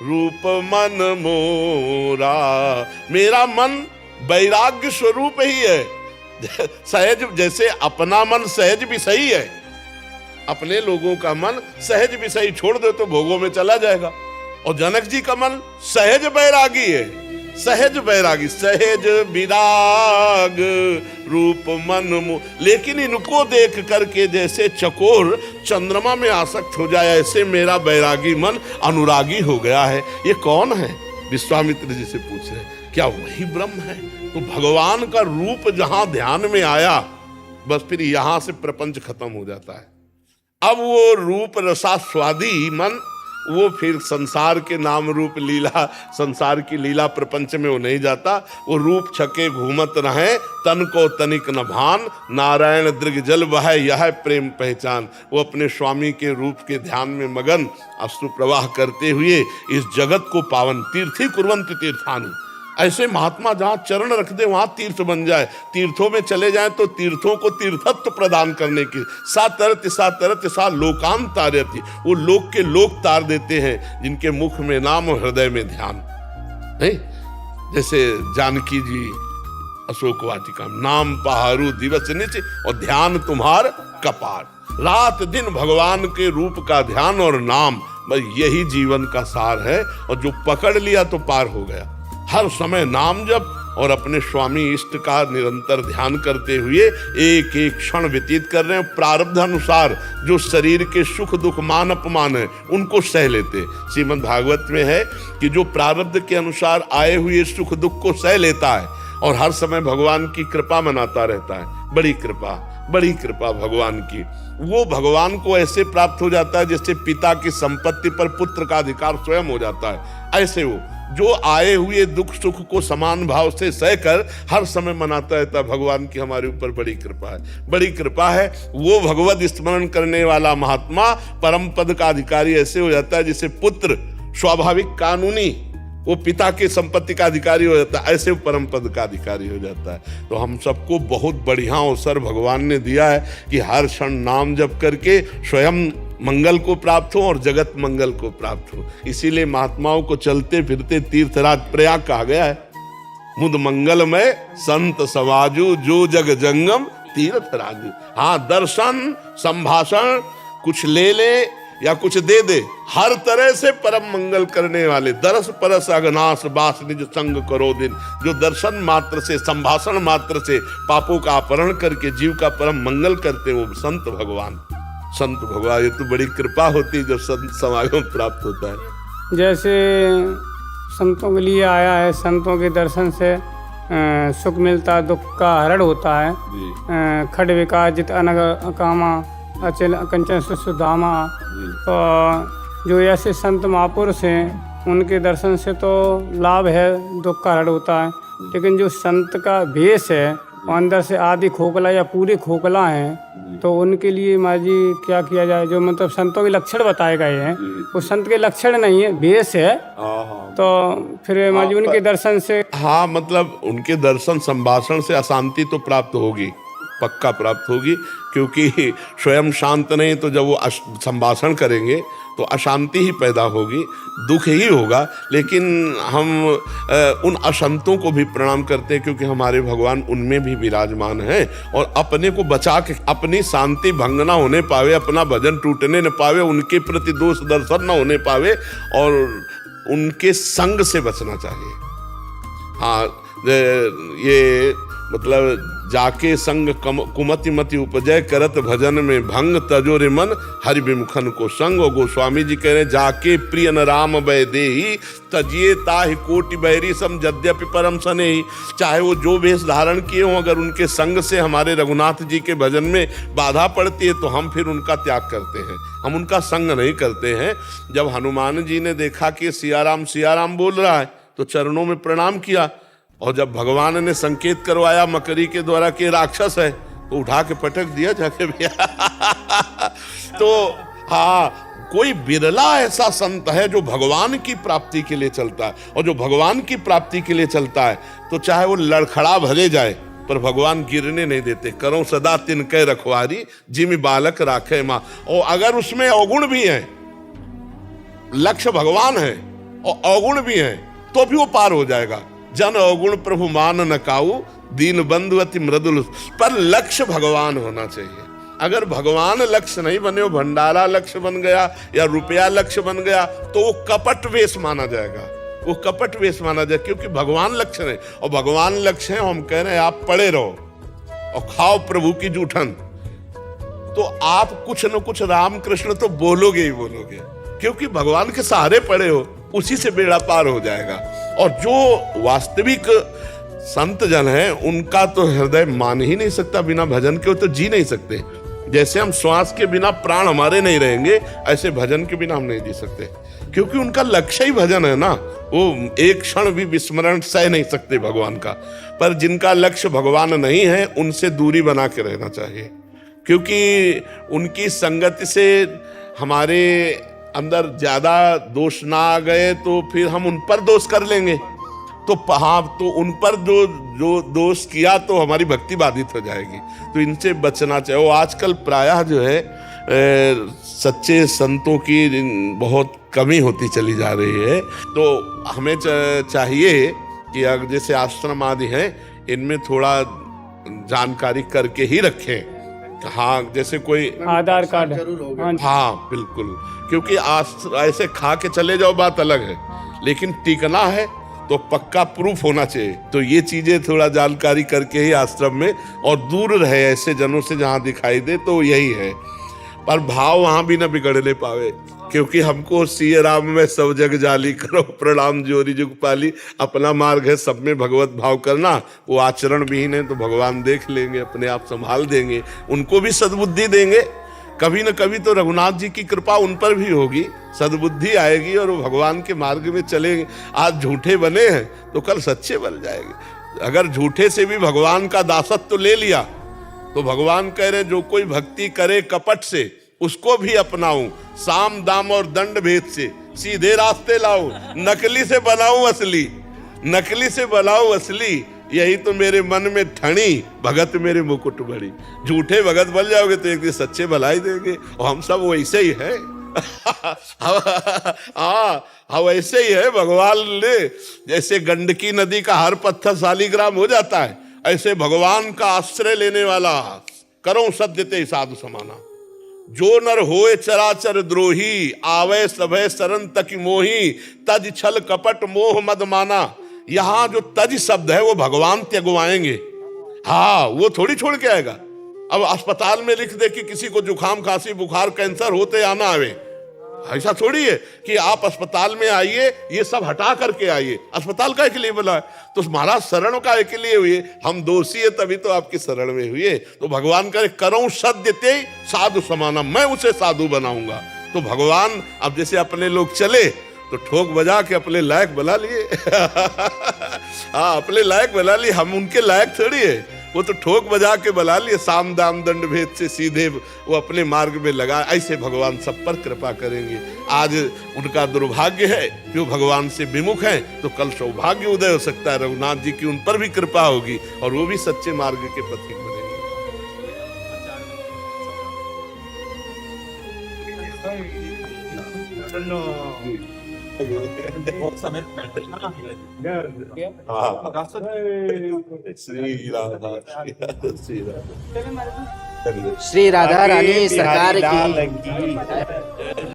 रूप मन मोरा, मेरा मन वैराग्य स्वरूप ही है। सहज, जैसे अपना मन सहज भी सही है, अपने लोगों का मन सहज भी सही छोड़ दे तो भोगों में चला जाएगा, और जनक जी का मन सहज वैरागी है, सहज वैरागी, सहज विराग रूप मन। लेकिन इनको देख करके जैसे चकोर चंद्रमा में आसक्त हो जाए ऐसे मेरा वैरागी मन अनुरागी हो गया है। ये कौन है? विश्वामित्र जी से पूछ रहे, क्या वही ब्रह्म है? तो भगवान का रूप जहां ध्यान में आया बस फिर यहां से प्रपंच खत्म हो जाता है। अब वो रूप रसास्वादी मन, वो फिर संसार के नाम रूप लीला, संसार की लीला प्रपंच में वो नहीं जाता। वो रूप छके घूमत रहे तन को तनिक न भान, नारायण दृग जल बहै यह प्रेम पहचान। वो अपने स्वामी के रूप के ध्यान में मगन अश्रु प्रवाह करते हुए इस जगत को पावन, तीर्थी कुर्वन्ति तीर्थानि, ऐसे महात्मा जहां चरण रख दे वहां तीर्थ बन जाए। तीर्थों में चले जाएं तो तीर्थों को तीर्थत्व प्रदान करने की सा तरत सा लोकान तारयति, वो लोक के लोक तार देते हैं जिनके मुख में नाम और हृदय में ध्यान। नहीं, जैसे जानकी जी अशोक वाटिका, नाम पहारू दिवस निच और ध्यान तुम्हार कपाट, रात दिन भगवान के रूप का ध्यान और नाम, बस यही जीवन का सार है। और जो पकड़ लिया तो पार हो गया। हर समय नाम जप और अपने स्वामी इष्ट का निरंतर ध्यान करते हुए एक एक क्षण व्यतीत कर रहे हैं। प्रारब्ध अनुसार जो शरीर के सुख दुख मान अपमान है उनको सह लेते। श्रीमद् भागवत में है कि जो प्रारब्ध के अनुसार आए हुए सुख दुख को सह लेता है और हर समय भगवान की कृपा मनाता रहता है, बड़ी कृपा, बड़ी कृपा भगवान की, वो भगवान को ऐसे प्राप्त हो जाता है जैसे पिता की संपत्ति पर पुत्र का अधिकार स्वयं हो जाता है। ऐसे वो जो आए हुए दुख सुख को समान भाव से सहकर हर समय मनाता रहता है, भगवान की हमारे ऊपर बड़ी कृपा है, बड़ी कृपा है। वो भगवत स्मरण करने वाला महात्मा परम पद का अधिकारी ऐसे हो जाता है जिसे पुत्र स्वाभाविक कानूनी वो पिता के संपत्ति का अधिकारी हो जाता है, ऐसे वो परम पद का अधिकारी हो जाता है। तो हम सबको बहुत बढ़िया अवसर भगवान ने दिया है कि हर क्षण नाम जप करके स्वयं मंगल को प्राप्त हो और जगत मंगल को प्राप्त हो। इसीलिए महात्माओं को चलते फिरते तीर्थराज प्रयाग कहा गया है। मुद मंगलमय संत समाजू जो जग जंगम तीर्थराजू। हाँ, दर्शन संभाषण कुछ ले ले या कुछ दे दे, हर तरह से परम मंगल करने वाले, दरस परस अगनाश बास निज संग करो दिन, जो दर्शन मात्र से संभाषण मात्र से पापों का अपहरण करके जीव का परम मंगल करते वो संत भगवान। संत भगवान, ये तो बड़ी कृपा होती है जब संत समागम प्राप्त होता है। जैसे संतों के लिए आया है, संतों के दर्शन से सुख मिलता है, दुख का हरण होता है। खड विकास जित अनग अकामा अचल कंचन सुधामा। तो जो ऐसे संत महापुरुष हैं उनके दर्शन से तो लाभ है, दुख का हरण होता है। लेकिन जो संत का भेष है और अंदर से आधी खोखला या पूरी खोखला है तो उनके लिए माँ जी क्या किया जाए? जो मतलब संतों के लक्षण बताए गए हैं वो संत के लक्षण नहीं है, भेष है। तो फिर माँ जी उनके दर्शन से, हाँ, मतलब उनके दर्शन संभाषण से अशांति तो प्राप्त होगी, पक्का प्राप्त होगी, क्योंकि स्वयं शांत नहीं तो जब वो संभाषण करेंगे तो अशांति ही पैदा होगी, दुख ही होगा। लेकिन हम उन अशांतों को भी प्रणाम करते हैं, क्योंकि हमारे भगवान उनमें भी विराजमान हैं और अपने को बचा के, अपनी शांति भंग ना होने पावे, अपना भजन टूटने न पावे, उनके प्रति दोष दर्शन न होने पावे और उनके संग से बचना चाहिए। हाँ, ये मतलब जाके संग कुमति मति उपजय करत भजन में भंग तजोरे मन हरि विमुखन को संग। और गोस्वामी जी कह रहे जाके प्रिय न राम वैदेही तजिए ताहि कोटि बैरी सम यद्यपि परम सनेही। चाहे वो जो वेश धारण किए हों, अगर उनके संग से हमारे रघुनाथ जी के भजन में बाधा पड़ती है तो हम फिर उनका त्याग करते हैं, हम उनका संग नहीं करते हैं। जब हनुमान जी ने देखा कि सिया राम बोल रहा है तो चरणों में प्रणाम किया, और जब भगवान ने संकेत करवाया मकरी के द्वारा कि राक्षस है तो उठा के पटक दिया जाके भैया। तो हाँ, कोई बिरला ऐसा संत है जो भगवान की प्राप्ति के लिए चलता है, और जो भगवान की प्राप्ति के लिए चलता है तो चाहे वो लड़खड़ा भले जाए पर भगवान गिरने नहीं देते। करो सदा तिनके रखवारी जिमि बालक राखे माँ। और अगर उसमें अवगुण भी है, लक्ष्य भगवान है और अवगुण भी है, तो भी वो पार हो जाएगा। जन अवगुण प्रभु मान न काऊ दीन बंधु अति मृदुल। पर लक्ष्य भगवान होना चाहिए। अगर भगवान लक्ष्य नहीं बने, वो भंडारा लक्ष्य बन गया या रुपया लक्ष्य बन गया तो वो कपट वेश माना जाएगा, वो कपट वेश माना जाएगा, क्योंकि भगवान लक्ष्य नहीं। और भगवान लक्ष्य है, हम कह रहे हैं आप पड़े रहो और खाओ प्रभु की जूठन, तो आप कुछ न कुछ राम कृष्ण तो बोलोगे ही बोलोगे, क्योंकि भगवान के सहारे पड़े हो, उसी से बेड़ा पार हो जाएगा। और जो वास्तविक संत जन हैं उनका तो हृदय मान ही नहीं सकता, बिना भजन के वो तो जी नहीं सकते। जैसे हम श्वास के बिना प्राण हमारे नहीं रहेंगे, ऐसे भजन के बिना हम नहीं जी सकते, क्योंकि उनका लक्ष्य ही भजन है ना। वो एक क्षण भी विस्मरण सह नहीं सकते भगवान का। पर जिनका लक्ष्य भगवान नहीं है उनसे दूरी बना के रहना चाहिए, क्योंकि उनकी संगति से हमारे अंदर ज्यादा दोष ना आ गए तो फिर हम उन पर दोष कर लेंगे, तो हाँ, तो उन पर जो दोष किया तो हमारी भक्ति बाधित हो जाएगी। तो इनसे बचना चाहिए। वो आजकल प्रायः जो है सच्चे संतों की बहुत कमी होती चली जा रही है। तो हमें चाहिए कि अगर जैसे आश्रम आदि हैं इनमें थोड़ा जानकारी करके ही रखें। हाँ, जैसे कोई आधार कार्ड, हाँ बिल्कुल, क्योंकि ऐसे खा के चले जाओ बात अलग है, लेकिन टिकना है तो पक्का प्रूफ होना चाहिए। तो ये चीजें थोड़ा जानकारी करके ही आश्रम में, और दूर रहे ऐसे जनों से जहाँ दिखाई दे, तो यही है। पर भाव वहां भी न बिगड़ने पावे, क्योंकि हमको सिय राम में सब जग जाली करो प्रणाम जोरी जुग पाली। अपना मार्ग है सब में भगवत भाव करना, वो आचरण विहीन है तो भगवान देख लेंगे, अपने आप संभाल देंगे, उनको भी सद्बुद्धि देंगे। कभी न कभी तो रघुनाथ जी की कृपा उन पर भी होगी, सद्बुद्धि आएगी और वो भगवान के मार्ग में चलेंगे। आज झूठे बने हैं तो कल सच्चे बन जाएंगे। अगर झूठे से भी भगवान का दासत्व ले लिया तो भगवान कह रहे जो कोई भक्ति करे कपट से उसको भी अपनाऊं, साम दाम और दंड भेद से सीधे रास्ते लाऊं, नकली से बनाऊं असली, नकली से बनाऊं असली, यही तो मेरे मन में ठणी भगत मेरे मुकुट बड़ी। झूठे भगत बन जाओगे तो एक दिन सच्चे भलाई देंगे, और हम सब वैसे ही है। हाँ वैसे ही है। भगवान ने जैसे गंडकी नदी का हर पत्थर शालिग्राम हो जाता है, ऐसे भगवान का आश्रय लेने वाला करो सद्यते साधु समाना। जो नर होए चराचर द्रोही, आवे सभय शरण तक मोही, तज छल कपट मोह मद माना। यहां जो तज शब्द है वो भगवान त्यगवाएंगे। हाँ, वो थोड़ी छोड़ के आएगा। अब अस्पताल में लिख दे कि किसी को जुकाम खांसी बुखार कैंसर होते आना आवे, ऐसा थोड़ी है कि आप अस्पताल में आइए ये सब हटा करके आइए। अस्पताल का के लिए बोला है तो महाराज शरण का के लिए हुए, हम दोषी है तभी तो आपकी शरण में हुए। तो भगवान करे करो सद्यते साधु समाना, मैं उसे साधु बनाऊंगा। तो भगवान अब जैसे अपने लोग चले तो ठोक बजा के अपने लायक बना लिए। हाँ, अपने लायक बना लिए, हम उनके लायक थोड़ी है। वो तो ठोक बजा के बना लिए, साम दाम दंड भेद से सीधे वो अपने मार्ग में लगा। ऐसे भगवान सब पर कृपा करेंगे। आज उनका दुर्भाग्य है कि वो भगवान से विमुख हैं, तो कल सौभाग्य उदय हो सकता है, रघुनाथ जी की उन पर भी कृपा होगी और वो भी सच्चे मार्ग के पथिक बनेंगे। श्री राधा श्री राधा श्री राधा रानी सरकार की